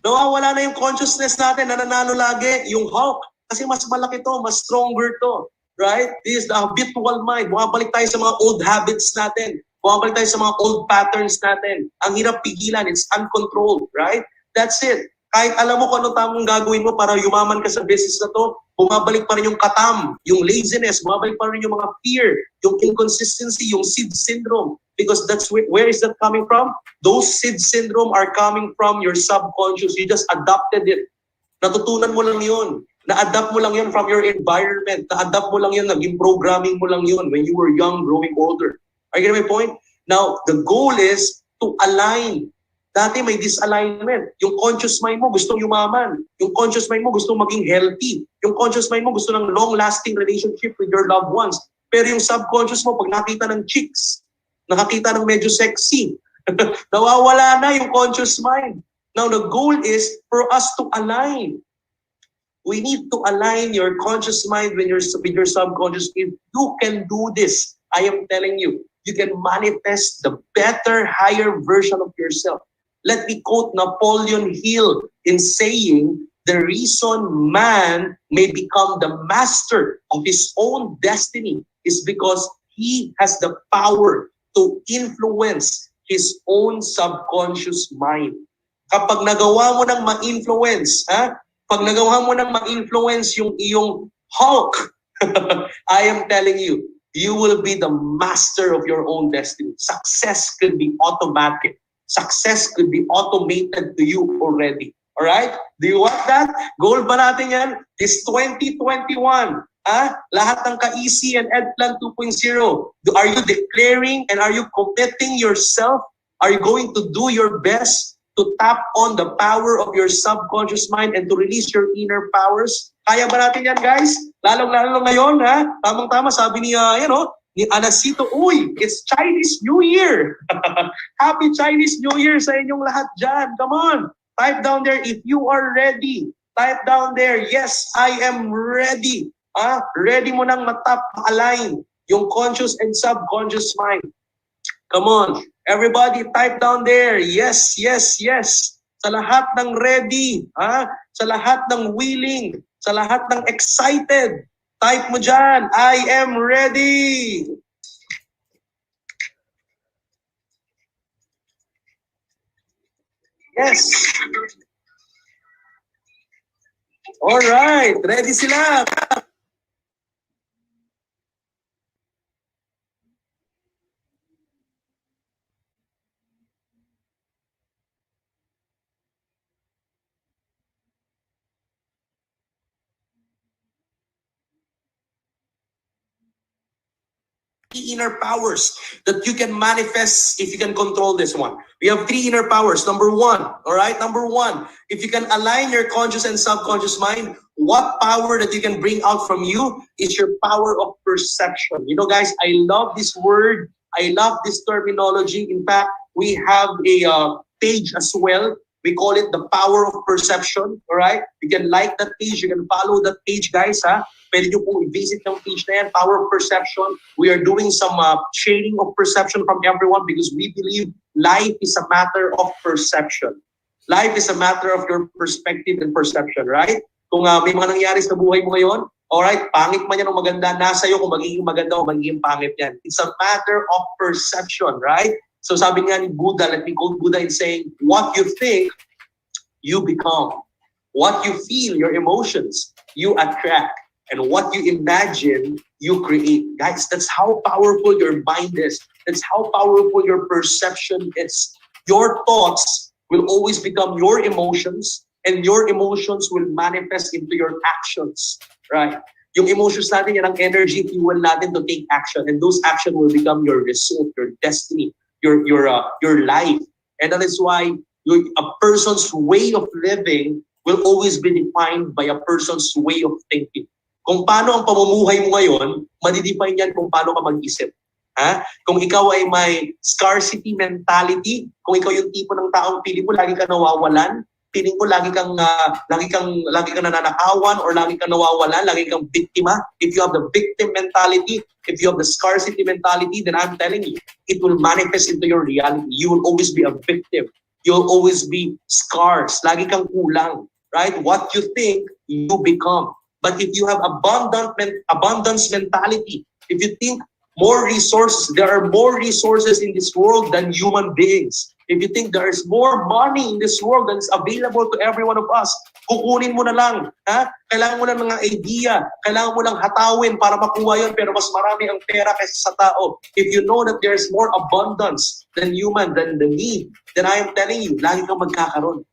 Nawawala na yung consciousness natin, nananalo lagi yung Hulk. Kasi mas malaki to, mas stronger to. Right? This is the habitual mind. Bumabalik tayo sa mga old habits natin. Bumabalik tayo sa mga old patterns natin. Ang hirap pigilan. It's uncontrolled. Right? That's it. Kahit alam mo kung ano tamang gagawin mo para yumaman ka sa business na to, bumabalik pa rin yung katam, yung laziness, bumabalik pa rin yung mga fear, yung inconsistency, yung SID syndrome. Because that's where is that coming from? Those SID syndrome are coming from your subconscious. You just adopted it. Natutunan mo lang yun. Na-adapt mo lang yun from your environment. Na-adapt mo lang yun, naging programming mo lang yun when you were young, growing older. Are you getting my point? Now, the goal is to align. Dati may disalignment. Yung conscious mind mo gustong yumaman. Yung conscious mind mo gustong maging healthy. Yung conscious mind mo gusto ng long-lasting relationship with your loved ones. Pero yung subconscious mo, pag nakita ng chicks, nakakita ng medyo sexy, nawawala na yung conscious mind. Now, the goal is for us to align. We need to align your conscious mind with your subconscious. If you can do this, I am telling you, you can manifest the better, higher version of yourself. Let me quote Napoleon Hill in saying, the reason man may become the master of his own destiny is because he has the power to influence his own subconscious mind. Kapag nagawa mo ng ma-influence, pag nagawa mo ng ma-influence yung iyong Hulk, I am telling you, you will be the master of your own destiny. Success could be automatic. Success could be automated to you already. Alright? Do you want that? Goal ba natin yan? This 2021. Lahat ng ka-EC and EdPlan 2.0. Are you declaring and are you committing yourself? Are you going to do your best to tap on the power of your subconscious mind and to release your inner powers? Kaya ba natin yan, guys? Lalong-lalo ngayon, Tamang-tama, sabi ni Anasito, uy, it's Chinese New Year. Happy Chinese New Year sa inyong lahat dyan. Come on. Type down there if you are ready. Type down there, yes, I am ready. Ready mo nang matap, align Yung conscious and subconscious mind. Come on. Everybody type down there. Yes, yes, yes. Sa lahat ng ready, ha? Sa lahat ng willing, sa lahat ng excited, type mo dyan, I am ready. Yes. All right, ready sila. Inner powers that you can manifest if you can control this one. We have three inner powers. Number one, all right? Number one, if you can align your conscious and subconscious mind, what power that you can bring out from you is your power of perception. You know, guys, I love this word. I love this terminology. In fact, we have a page as well. We call it the power of perception. All right? You can like that page. You can follow that page, guys. Ha? Pwede nyo pong i-visit ng page na yan, Power of Perception. We are doing some sharing of perception from everyone because we believe life is a matter of perception. Life is a matter of your perspective and perception, right? Kung may mga nangyari sa buhay mo ngayon, alright, pangit man yan o maganda, nasa iyo kung magiging maganda o magiging pangit yan. It's a matter of perception, right? So sabi nga ni Buddha, let me quote Buddha in saying, what you think, you become. What you feel, your emotions, you attract. And what you imagine, you create. Guys, that's how powerful your mind is. That's how powerful your perception is. Your thoughts will always become your emotions, and your emotions will manifest into your actions. Right? Yung emotions natin, yan ang energy fuel natin to take action. And those actions will become your result, your destiny, your life. And that is why a person's way of living will always be defined by a person's way of thinking. Kung paano ang pamumuhay mo ngayon, madidefine yan kung paano ka mag-isip. Ha? Kung ikaw ay may scarcity mentality, kung ikaw yung tipo ng taong piling mo lagi ka nawawalan, piling mo lagi kang nananakawan or lagi kang nawawalan, lagi kang biktima. If you have the victim mentality, if you have the scarcity mentality, then I'm telling you, it will manifest into your reality. You will always be a victim. You'll always be scarce. Lagi kang kulang. Right? What you think, you become. But if you have abundance mentality, if you think more resources, there are more resources in this world than human beings. If you think there is more money in this world that is available to every one of us, kukunin mo na lang. Ha? Kailangan mo lang ng mga idea. Kailangan mo lang hatawin para makuha yun, pero mas marami ang pera kaysa sa tao. If you know that there is more abundance than human, than the need, then I am telling you, lagi kang magkakaroon.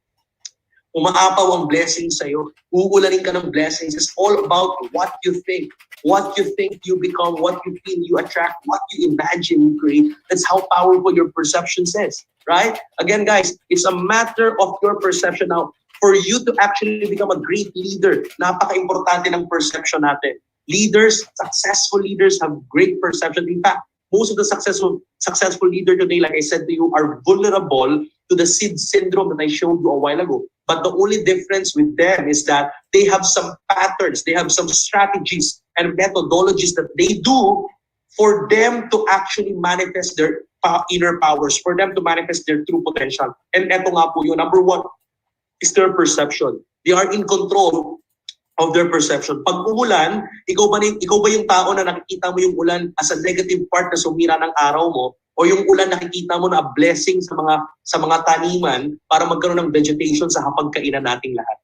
Umaapaw ang blessings sa'yo. Uulanin ka ng blessings. It's all about what you think. What you think, you become. What you feel, you attract. What you imagine, you create. That's how powerful your perception is. Right? Again, guys, it's a matter of your perception. Now, for you to actually become a great leader, napaka-importante ng perception natin. Leaders, successful leaders have great perception. In fact, most of the successful leaders today, like I said to you, are vulnerable to the SID syndrome that I showed you a while ago. But the only difference with them is that they have some patterns, they have some strategies and methodologies that they do for them to actually manifest their inner powers, for them to manifest their true potential. And eto nga po yun, number one is their perception. They are in control of their perception. Pag umulan, ikaw ba yung tao na nakikita mo yung ulan as a negative part na sumira ng araw mo, o yung ulan nakikita mo na a blessing sa mga taniman para magkaroon ng vegetation sa hapagkainan nating lahat?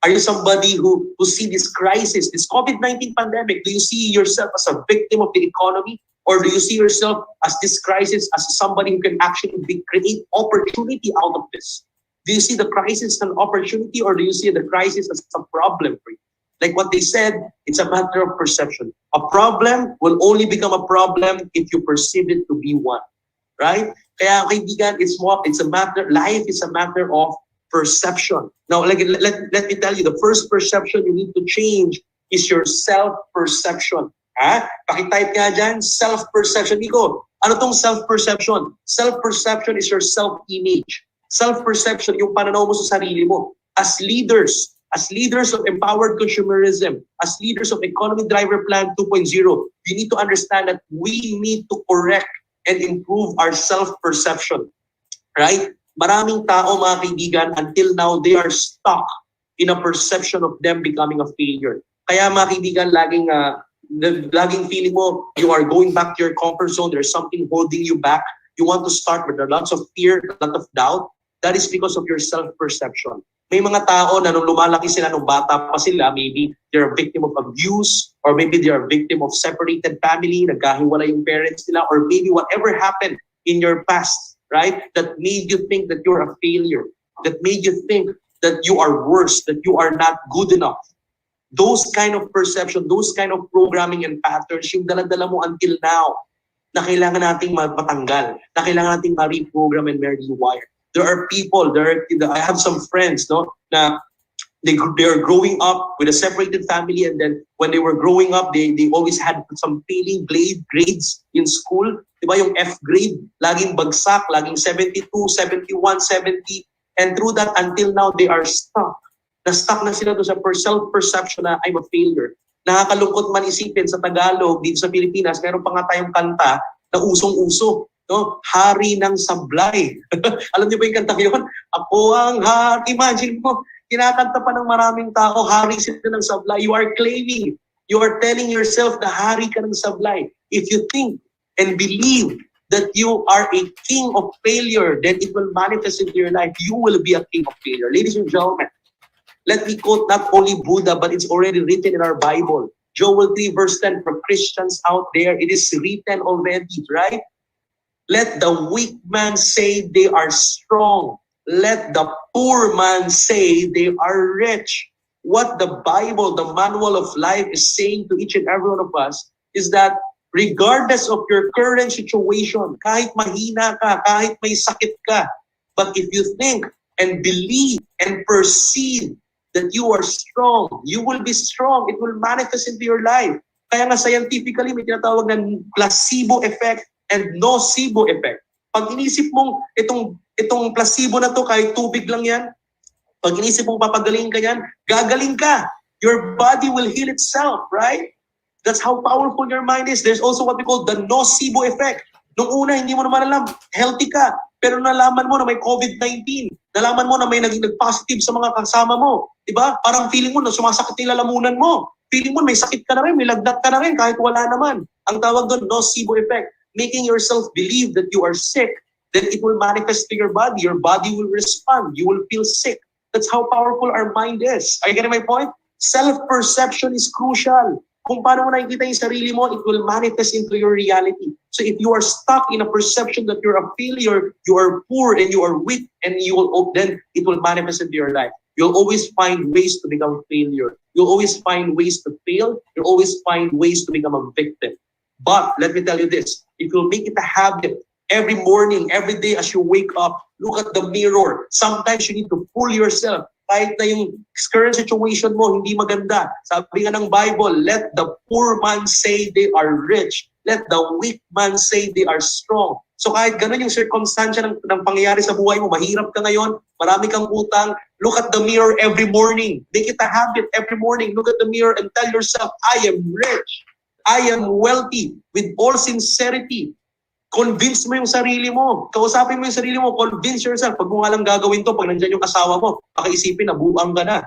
Are you somebody who see this crisis, this COVID-19 pandemic? Do you see yourself as a victim of the economy? Or do you see yourself as this crisis as somebody who can actually create opportunity out of this? Do you see the crisis as an opportunity, or do you see the crisis as a problem for you? Like what they said, it's a matter of perception. A problem will only become a problem if you perceive it to be one. Right? Kaya kaibigan, life is a matter of perception. Now, let me tell you, the first perception you need to change is your self-perception. Ha? Pakitype nga dyan, self-perception. Miko, ano tong self-perception? Self-perception is your self-image. Self-perception, yung pananaw mo sa sarili mo. As leaders, As leaders of empowered consumerism, as leaders of economy driver plan 2.0, you need to understand that we need to correct and improve our self-perception. Right? Maraming tao, mga kaibigan, until now, they are stuck in a perception of them becoming a failure. Kaya mga kaibigan, laging feeling mo, you are going back to your comfort zone, there's something holding you back. You want to start, but there are lots of fear, a lot of doubt. That is because of your self-perception. May mga tao na nung lumalaki sila, nung bata pa sila, maybe they're a victim of abuse, or maybe they're a victim of separated family, nagkahiwala yung parents nila, or maybe whatever happened in your past, right? That made you think that you're a failure, that made you think that you are worse, that you are not good enough. Those kind of perception, those kind of programming and patterns, yung dala-dala mo until now, na kailangan nating matanggal, na kailangan nating ma-reprogram and rewire. There are people, I have some friends, no, na they are growing up with a separated family, and then when they were growing up, they always had some failing grades in school. Diba yung F grade, laging bagsak, laging 72, 71, 70. And through that, until now, they are stuck. Na-stuck na sila doon sa self-perception na I'm a failure. Nakakalungkot man isipin sa Tagalog, dito sa Pilipinas, meron pa nga tayong kanta na usong-uso. No? Hari ng Sablay. Alam niyo ba yung kanta yun? Ako ang hari. Imagine mo, kinakanta pa ng maraming tao, hari sila ng Sablay. You are claiming, you are telling yourself na hari ka ng Sablay. If you think and believe that you are a king of failure, then it will manifest into your life. You will be a king of failure. Ladies and gentlemen, let me quote not only Buddha, but it's already written in our Bible. Joel 3 verse 10, for Christians out there, it is written already, right? Let the weak man say they are strong. Let the poor man say they are rich. What the Bible, the manual of life, is saying to each and every one of us is that regardless of your current situation, kahit mahina ka, kahit may sakit ka, but if you think and believe and perceive that you are strong, you will be strong. It will manifest into your life. Kaya nga scientifically, may tinatawag ng placebo effect and nocebo effect. Pag inisip mong itong placebo na to, kahit tubig lang yan, pag inisip mong papagaling ka yan, gagaling ka. Your body will heal itself, right? That's how powerful your mind is. There's also what we call the nocebo effect. Nung una, hindi mo naman alam, healthy ka. Pero nalaman mo na may COVID-19. Nalaman mo na may nag-positive sa mga kasama mo. Diba? Parang feeling mo na sumasakit yung lalamunan mo. Feeling mo may sakit ka na rin, may lagnat ka na rin kahit wala naman. Ang tawag doon, nocebo effect. Making yourself believe that you are sick, then it will manifest to your body. Your body will respond. You will feel sick. That's how powerful our mind is. Are you getting my point? Self-perception is crucial. Kung paano mo nakikita yung sarili mo, it will manifest into your reality. So if you are stuck in a perception that you're a failure, you are poor and you are weak, and then it will manifest into your life. You'll always find ways to become a failure. You'll always find ways to fail. You'll always find ways to become a victim. But let me tell you this, if you'll make it a habit, every morning, every day as you wake up, look at the mirror. Sometimes you need to fool yourself. Kahit na yung current situation mo, hindi maganda. Sabi nga ng Bible, let the poor man say they are rich. Let the weak man say they are strong. So kahit ganun yung circumstansya ng pangyayari sa buhay mo, mahirap ka ngayon, marami kang utang, look at the mirror every morning. Make it a habit every morning. Look at the mirror and tell yourself, I am rich. I am wealthy. With all sincerity. Convince mo yung sarili mo. Kausapin mo yung sarili mo. Convince yourself. Pag mo nga lang gagawin to, pag nandyan yung asawa mo, baka isipin na buang ka na.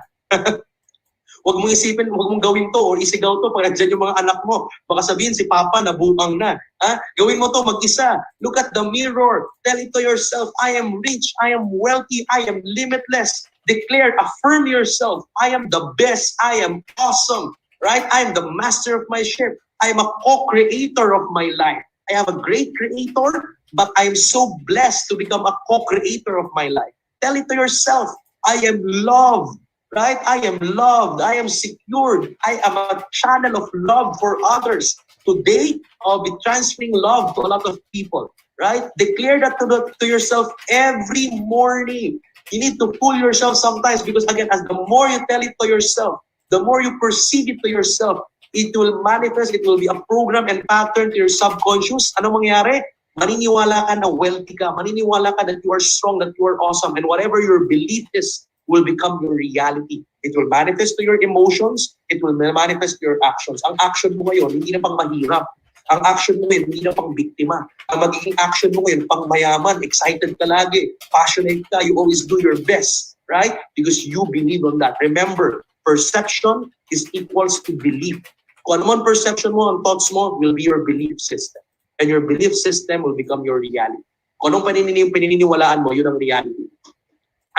Huwag mong isipin, huwag mong gawin to or isigaw to pag nandyan yung mga anak mo. Baka sabihin si Papa na buang na. Ha? Gawin mo to mag-isa. Look at the mirror. Tell it to yourself, I am rich, I am wealthy, I am limitless. Declare, affirm yourself, I am the best, I am awesome. Right? I am the master of my ship. I am a co-creator of my life. I have a great creator, but I am so blessed to become a co-creator of my life. Tell it to yourself, I am loved, right? I am loved. I am secured. I am a channel of love for others. Today, I'll be transferring love to a lot of people, right? Declare that to yourself every morning. You need to fool yourself sometimes because, again, as the more you tell it to yourself, the more you perceive it to yourself, it will manifest, it will be a program and pattern to your subconscious. Ano mangyari? Maniniwala ka na wealthy ka. Maniniwala ka that you are strong, that you are awesome. And whatever your belief is, will become your reality. It will manifest to your emotions. It will manifest to your actions. Ang action mo ngayon, hindi na pang mahirap. Ang action mo ngayon, hindi na pang biktima. Ang magiging action mo ngayon, pang mayaman, excited ka lagi, passionate ka, you always do your best, right? Because you believe on that. Remember, perception is equals to belief. Kung ano man perception mo, ang thoughts mo will be your belief system. And your belief system will become your reality. Kung anong paniniwalaan mo, yun ang reality.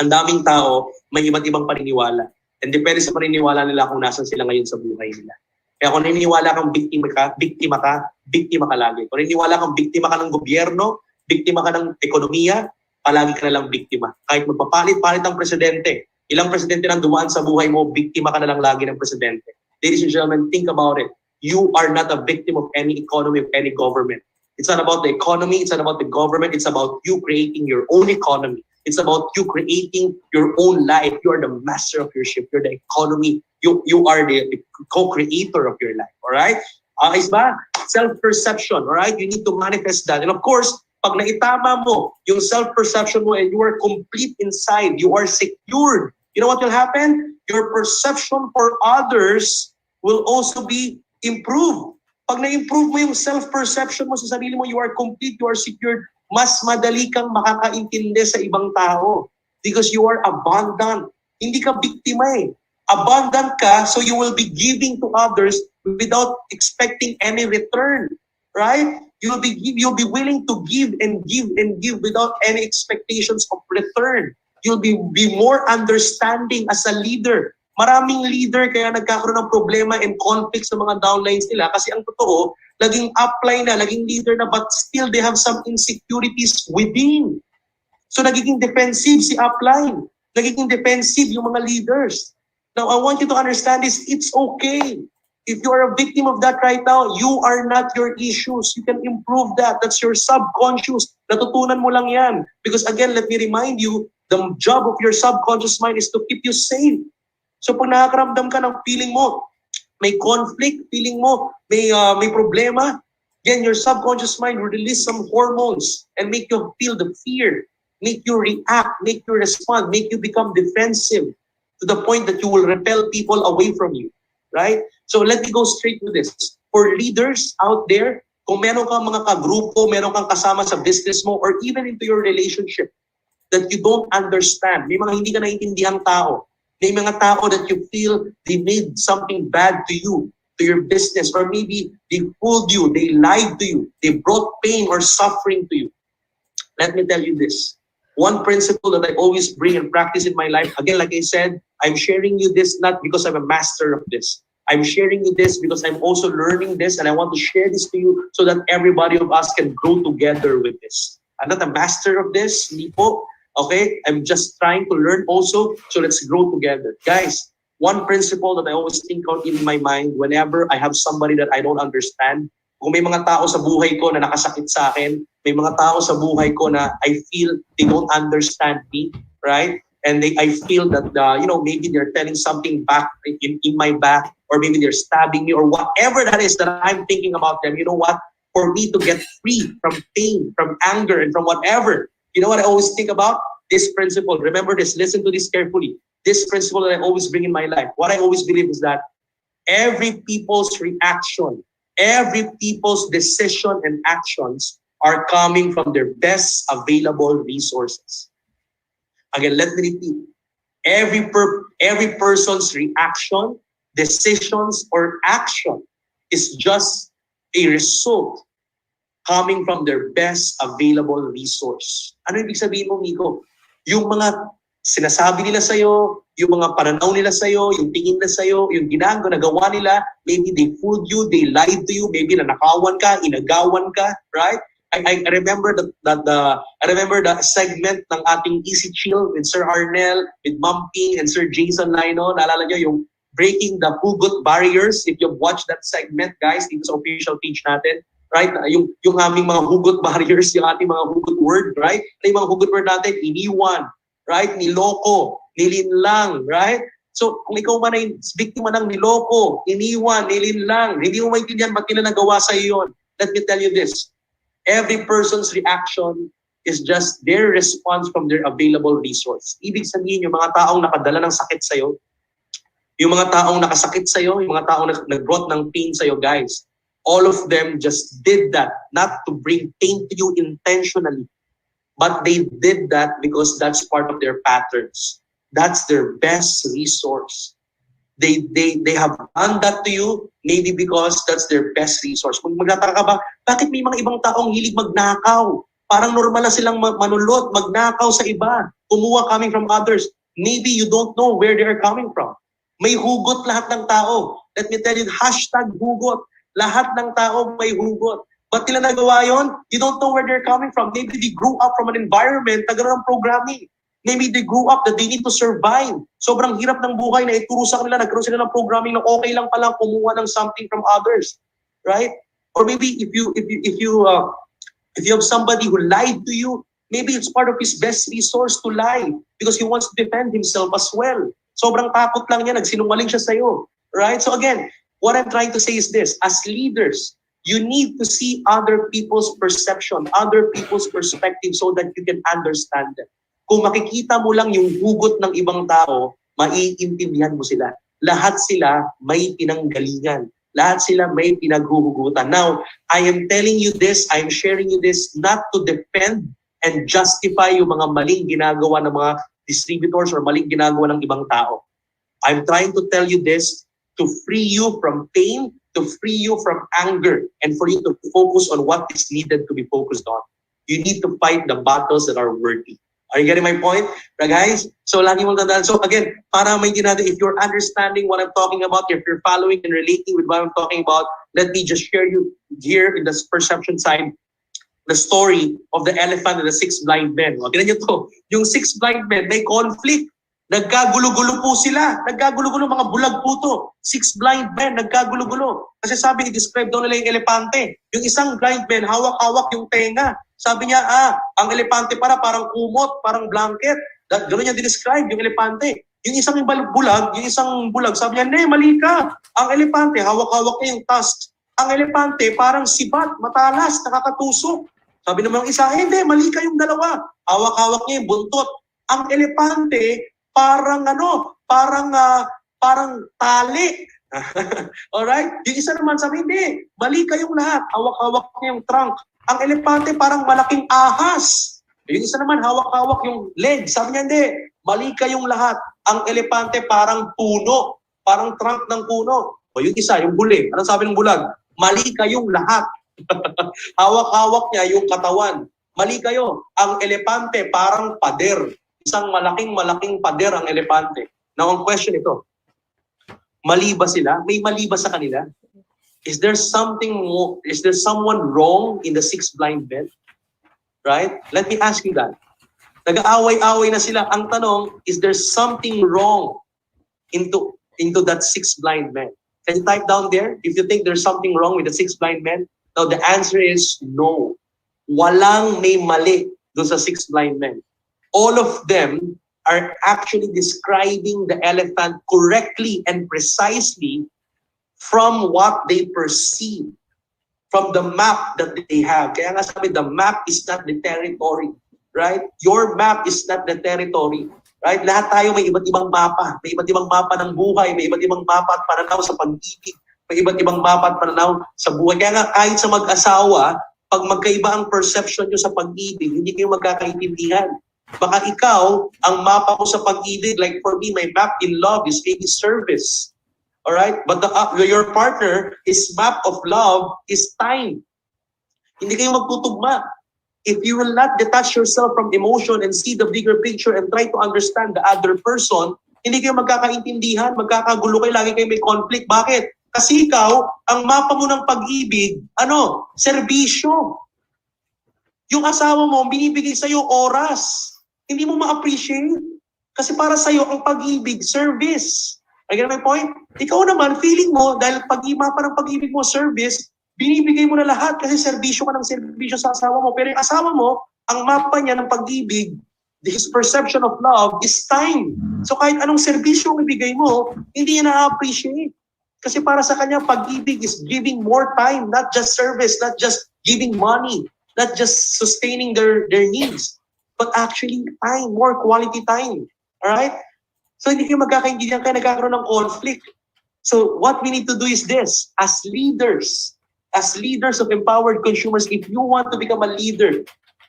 Ang daming tao, may iba't ibang paniniwala. And depende sa paniniwala nila kung nasan sila ngayon sa buhay nila. Kaya kung naniniwala kang biktima ka lagi. Kung naniniwala kang biktima ka ng gobyerno, biktima ka ng ekonomiya, palagi ka na lang biktima. Kahit magpapalit-palit ang presidente, ilang presidente nang dumaan sa buhay mo, biktima ka na lang lagi ng presidente. Ladies and gentlemen, think about it. You are not a victim of any economy, of any government. It's not about the economy, it's not about the government, it's about you creating your own economy. It's about you creating your own life. You are the master of your ship. You're the economy. You are the co-creator of your life. All right? Is ba? Self-perception. All right? You need to manifest that. And of course, pag naitama mo yung self-perception mo and you are complete inside, you are secured, you know what will happen? Your perception for others will also be improved. Pag na-improve mo yung self-perception mo sa sarili mo, you are complete, you are secured, mas madali kang makakaintindi sa ibang tao because you are abundant. Hindi ka biktima eh. Abundant ka, so you will be giving to others without expecting any return. Right? You'll be willing to give and give and give without any expectations of return. You'll be more understanding as a leader. Maraming leader kaya nagkakaroon ng problema and conflict sa mga downlines nila kasi ang totoo, laging upline na, laging leader na, but still they have some insecurities within. So nagiging defensive si upline. Nagiging defensive yung mga leaders. Now, I want you to understand this. It's okay. If you are a victim of that right now, you are not your issues. You can improve that. That's your subconscious. Natutunan mo lang yan. Because again, let me remind you, the job of your subconscious mind is to keep you safe. So pag nakakaramdam ka ng feeling mo, may conflict, feeling mo, may problema, then your subconscious mind will release some hormones and make you feel the fear, make you react, make you respond, make you become defensive to the point that you will repel people away from you, right? So let me go straight to this. For leaders out there, kung meron kang mga kagrupo, meron kang kasama sa business mo, or even into your relationship that you don't understand, may mga hindi ka naiintindihang tao, may mga tao that you feel they made something bad to you, to your business, or maybe they fooled you, they lied to you, they brought pain or suffering to you. Let me tell you this. One principle that I always bring and practice in my life, again, like I said, I'm sharing you this not because I'm a master of this. I'm sharing you this because I'm also learning this and I want to share this to you so that everybody of us can grow together with this. I'm not a master of this, Miko. Okay, I'm just trying to learn also, so let's grow together. Guys, one principle that I always think of in my mind whenever I have somebody that I don't understand, kung may mga tao sa buhay ko na nakasakit sa akin, may mga tao sa buhay ko na I feel they don't understand me, right? And I feel that, maybe they're telling something back in my back, or maybe they're stabbing me, or whatever that is that I'm thinking about them. You know what? For me to get free from pain, from anger, and from whatever, you know what I always think about? This principle. Remember this. Listen to this carefully. This principle that I always bring in my life. What I always believe is that every people's reaction, every people's decision and actions are coming from their best available resources. Again, let me repeat. Every person's reaction, decisions, or action is just a result coming from their best available resource. Ano ibig sabihin mo, Miko? Yung mga sinasabi nila sa'yo, yung mga pananaw nila sa'yo, yung tingin na sa'yo, yung nagawa nila, maybe they fooled you, they lied to you, maybe nanakawan ka, inagawan ka, right? I remember I remember the segment ng ating Easy Chill with Sir Arnel, with Ma'am Ping, and Sir Jason Lino. Naalala nyo yung Breaking the Hugot Barriers? If you've watched that segment, guys, dito sa official page natin, right? Yung aming mga hugot barriers, yung ating mga hugot word, right? Yung mga hugot word natin, iniwan, right? Niloko, nilinlang, right? So, kung ikaw man ay biktima ng niloko, iniwan, nilinlang, hindi mo maintindihan ba't nila nagawa sa iyo yun. Let me tell you this. Every person's reaction is just their response from their available resource. Ibig sabihin, yung mga taong nakadala ng sakit sa'yo, yung mga taong nakasakit sa'yo, yung mga taong nag-brought ng pain sa'yo, guys, all of them just did that, not to bring pain to you intentionally, but they did that because that's part of their patterns. That's their best resource. They have done that to you maybe because that's their best resource. Kung magtataka ka ba, bakit may mga ibang taong hilig magnakaw? Parang normal na silang manulot, magnakaw sa iba, kumuha coming from others. Maybe you don't know where they are coming from. May hugot lahat ng tao. Let me tell you, hashtag hugot. Lahat ng tao may hugot. Ba't nila nagawa yun? You don't know where they're coming from. Maybe they grew up from an environment na gano'n ang programming. Maybe they grew up that they need to survive. Sobrang hirap ng buhay na ituro sa kanila, nagkaroon sila ng programming na okay lang palang kumuha ng something from others, right? Or maybe if you have somebody who lied to you, maybe it's part of his best resource to lie because he wants to defend himself as well. Sobrang takot lang niya, nagsinungaling siya sa'yo, right? So again, what I'm trying to say is this: as leaders, you need to see other people's perception, other people's perspective so that you can understand them. Kung makikita mo lang yung hugot ng ibang tao, maiintindihan mo sila. Lahat sila may pinanggalingan. Lahat sila may pinaghuhugutan. Now, I am telling you this, I am sharing you this not to defend and justify yung mga maling ginagawa ng mga distributors or maling ginagawa ng ibang tao. I'm trying to tell you this to free you from pain, to free you from anger, and for you to focus on what is needed to be focused on. You need to fight the battles that are worthy. Are you getting my point? Right, guys? So, lagi mong tandaan. So, again, para maintindihan natin, if you're understanding what I'm talking about, if you're following and relating with what I'm talking about, let me just share you here in the perception side the story of the elephant and the 6 blind men. O, tignan nyo to. Yung 6 blind men, may conflict. Nagkagulo-gulo po sila. Nagkagulo-gulo, mga bulag po to. 6 blind men, nagkagulo-gulo. Kasi sabi, i-describe daw nila yung elepante. Yung isang blind man, hawak-hawak yung tenga. Sabi niya, ang elepante parang kumot, parang blanket. Gano'n niya describe yung elepante. Yung isang bulag, sabi niya, mali ka. Ang elepante, hawak-hawak niya yung tusks. Ang elepante, parang sibat, matalas, nakakatusok. Sabi naman ng isa, hindi, mali ka yung dalawa. Hawak-hawak niya yung buntot. Ang elepante, parang tali. Alright? Yung isa naman sabi, hindi, mali kayong lahat. Hawak-hawak niya yung trunk. Ang elepante parang malaking ahas. Yung isa naman, hawak-hawak yung leg. Sabi niya, hindi, mali kayong lahat. Ang elepante parang puno. Parang trunk ng puno. O yung isa, yung huli. Anong sabi ng bulag? Mali kayong lahat. Hawak-hawak niya yung katawan. Mali kayo. Ang elepante parang pader. Isang malaking pader ang elepante. Now, ang question ito, mali ba sila? May mali ba sa kanila? Is there someone wrong in the 6 blind men? Right? Let me ask you that. Nag-aaway-away na sila. Ang tanong, is there something wrong into that 6 blind men? Can you type down there if you think there's something wrong with the 6 blind men? Now, the answer is no. Walang may mali doon sa 6 blind men. All of them are actually describing the elephant correctly and precisely from what they perceive, from the map that they have. Kaya nga sabi, the map is not the territory, right? Your map is not the territory, right? Lahat tayo may iba't ibang mapa. May iba't ibang mapa ng buhay, may iba't ibang mapa at pananaw sa pag-ibig, may iba't ibang mapa at pananaw sa buhay. Kaya nga kahit sa mag-asawa, pag magkaiba ang perception nyo sa pag-ibig, hindi kayo magkakaintindihan. Baka ikaw, ang mapa mo sa pag-ibig, like for me, my map in love is maybe service. Alright? But your partner, his map of love is time. Hindi kayo magtutugma. If you will not detach yourself from emotion and see the bigger picture and try to understand the other person, hindi kayo magkakaintindihan, magkakagulo kayo, lagi kayo may conflict. Bakit? Kasi ikaw, ang mapa mo ng pag-ibig, serbisyo. Yung asawa mo, binibigay sa'yo oras. Hindi mo ma-appreciate. Kasi para sa'yo, ang pag-ibig, service. I get my point? Ikaw naman, feeling mo, dahil mapa ng pag-ibig mo, service, binibigay mo na lahat kasi serbisyo ka ng serbisyo sa asawa mo. Pero yung asawa mo, ang mapa niya ng pag-ibig, his perception of love is time. So kahit anong serbisyo ang ibigay mo, hindi niya na-appreciate. Kasi para sa kanya, pag-ibig is giving more time, not just service, not just giving money. not just sustaining their needs, but actually time, more quality time. All right? So hindi kayo magkakaintindihan kaya nagkakaroon ng conflict. So what we need to do is this, as leaders of empowered consumers, if you want to become a leader,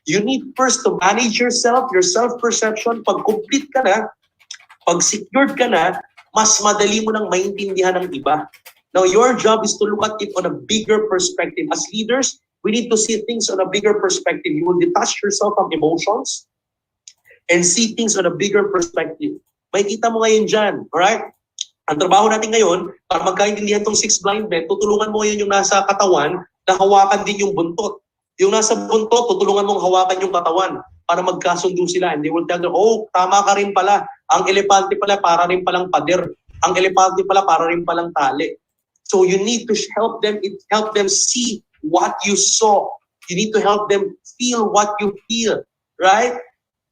you need first to manage yourself, your self-perception. Pag complete ka na, pag secured ka na, mas madali mo nang maintindihan ng iba. Now, your job is to look at it on a bigger perspective. As leaders, we need to see things on a bigger perspective. You will detach yourself from emotions and see things on a bigger perspective. May kita mo ngayon dyan, alright? Ang trabaho natin ngayon, para magkaintindihan tong 6 blind men, tutulungan mo ngayon yung nasa katawan na hawakan din yung buntot. Yung nasa buntot, tutulungan mong hawakan yung katawan para magkasundo sila. And they will tell them, oh, tama ka rin pala. Ang elepante pala, para rin palang pader. Ang elepante pala, para rin palang tali. So you need to help them see what you saw. You need to help them feel what you feel, right?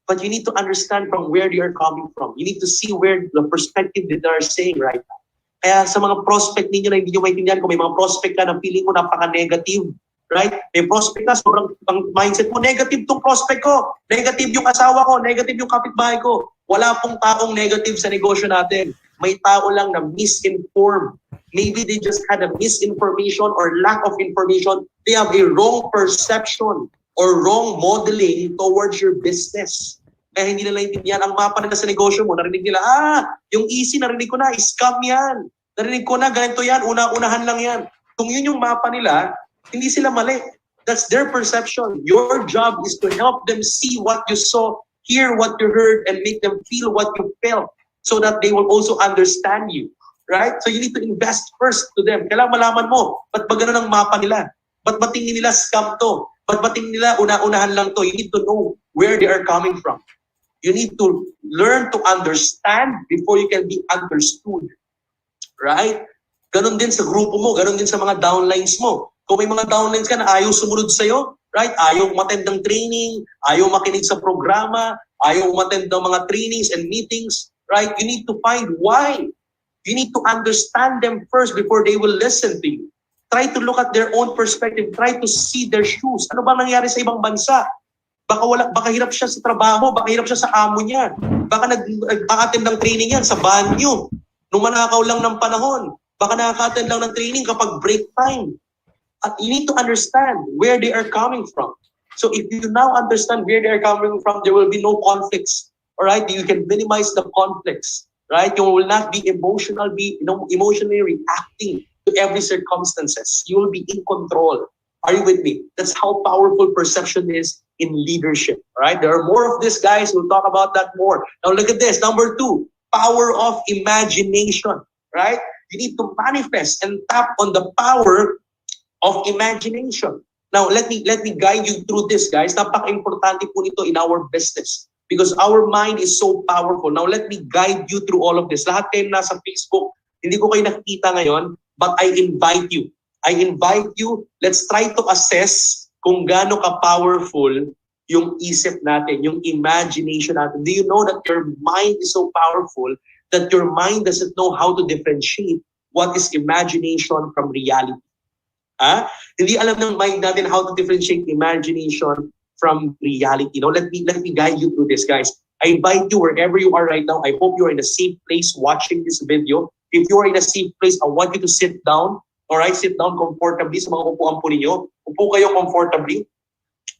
But you need to understand from where they are coming from. You need to see where the perspective that they are saying right now. Kaya sa mga prospect ninyo na hindi nyo maintindihan, kung may mga prospect ka na feeling mo napaka-negative, right? May prospect ka, sobrang ang mindset mo, negative tong prospect ko, negative yung asawa ko, negative yung kapitbahay ko. Wala pong taong negative sa negosyo natin. May tao lang na misinformed. Maybe they just had a misinformation or lack of information. They have a wrong perception or wrong modeling towards your business. Kaya hindi nila intindihan ang mapa nila sa negosyo mo. Narinig nila, yung easy, narinig ko na, scam yan. Narinig ko na, ganito yan, unahan lang yan. Kung yun yung mapa nila, hindi sila mali. That's their perception. Your job is to help them see what you saw, hear what you heard, and make them feel what you felt so that they will also understand you. Right? So you need to invest first to them. Kailangan malaman mo, ba't ba ganun ang mapa nila? Ba't ba tingin nila scam to? Ba't ba tingin nila unahan lang to? You need to know where they are coming from. You need to learn to understand before you can be understood. Right? Ganon din sa grupo mo, ganon din sa mga downlines mo. Kung may mga downlines ka na ayaw sumunod sa'yo, right? Ayaw umattend ng training, ayaw makinig sa programa, ayaw umattend ng mga trainings and meetings, right? You need to find why. You need to understand them first before they will listen to you. Try to look at their own perspective. Try to see their shoes. Ano ba nangyari sa ibang bansa? Baka hirap siya sa trabaho, baka hirap siya sa amo niya. Baka nag-attend ng training yan sa banyo. Nung manakaw lang ng panahon. Baka nakaka-attend lang ng training kapag break time. At you need to understand where they are coming from. So if you now understand where they are coming from, there will be no conflicts. Alright? You can minimize the conflicts. Right? You will not be emotionally reacting to every circumstances. You will be in control. Are you with me? That's how powerful perception is in leadership. Right? There are more of this, guys. We'll talk about that more. Now look at this. Number 2, power of imagination. Right? You need to manifest and tap on the power of imagination. Now let me guide you through this, guys. Napaka-importante po nito in our business. Because our mind is so powerful. Now, let me guide you through all of this. Lahat kayo nasa Facebook, hindi ko kayo nakikita ngayon, but I invite you. Let's try to assess kung gaano ka-powerful yung isip natin, yung imagination natin. Do you know that your mind is so powerful that your mind doesn't know how to differentiate what is imagination from reality? Hindi alam ng mind natin how to differentiate imagination from reality. Now, let me guide you through this, guys. I invite you wherever you are right now. I hope you are in a safe place watching this video. If you are in a safe place, I want you to sit down. All right, sit down comfortably sa mga upuan po ninyo. Upo kayo comfortably.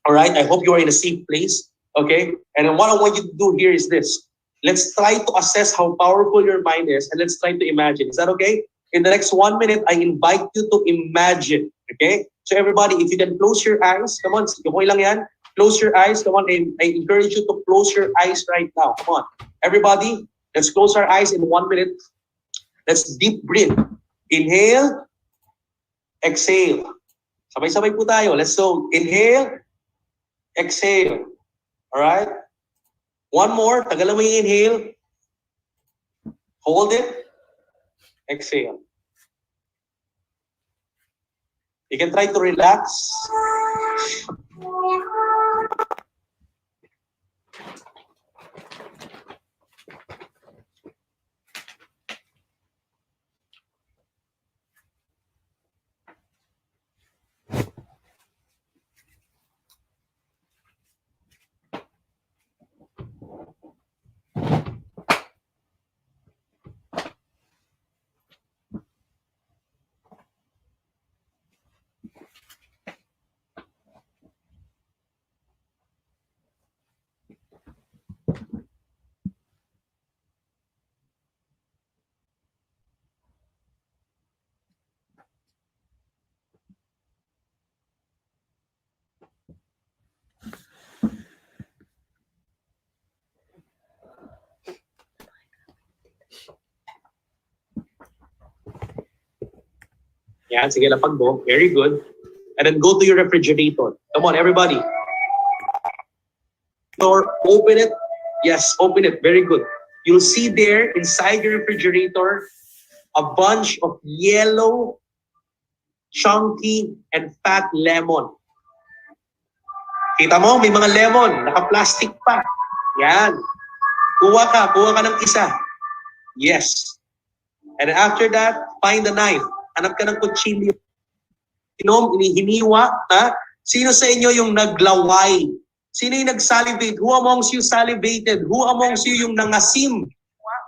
All right, I hope you are in a safe place. Okay, and what I want you to do here is this. Let's try to assess how powerful your mind is, and let's try to imagine. Is that okay? In the next 1 minute, I invite you to imagine. Okay, so everybody, if you can close your eyes, come on, okay lang yan. Close your eyes. Come on. I encourage you to close your eyes right now. Come on. Everybody, let's close our eyes in 1 minute. Let's deep breathe. Inhale. Exhale. Sabay-sabay po tayo. Let's go. Inhale. Exhale. Alright? One more. Tagalan mo yung inhale. Hold it. Exhale. You can try to relax. Yan, sige, lapag mo. Very good. And then go to your refrigerator. Come on, everybody. Or open it. Yes, open it. Very good. You'll see there inside your refrigerator a bunch of yellow, chunky, and fat lemon. Kita mo, may mga lemon, naka-plastic pa. Yan. Kuha ka ng isa. Yes. And after that, find a knife. Hanap ka ng kutsilyo. Hinihiwa, ha? Sino sa inyo yung naglaway? Sino yung nagsalivate? Who amongst you salivated? Who amongst you yung nangasim?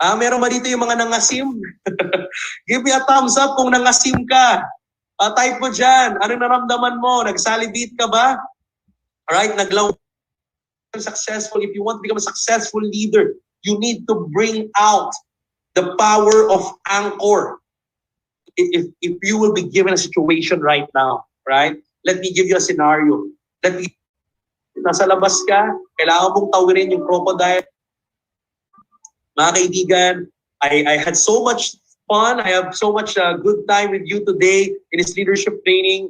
Meron ba dito yung mga nangasim? Give me a thumbs up kung nangasim ka. Type mo dyan. Anong naramdaman mo? Nagsalivate ka ba? Alright, naglaway. Successful. If you want to become a successful leader, you need to bring out the power of anchor. If you will be given a situation right now, right? Let me give you a scenario. Nasa labas ka, kailangan mong tawirin yung crocodile. Mga kaibigan, I had so much fun. I have so much good time with you today in this leadership training.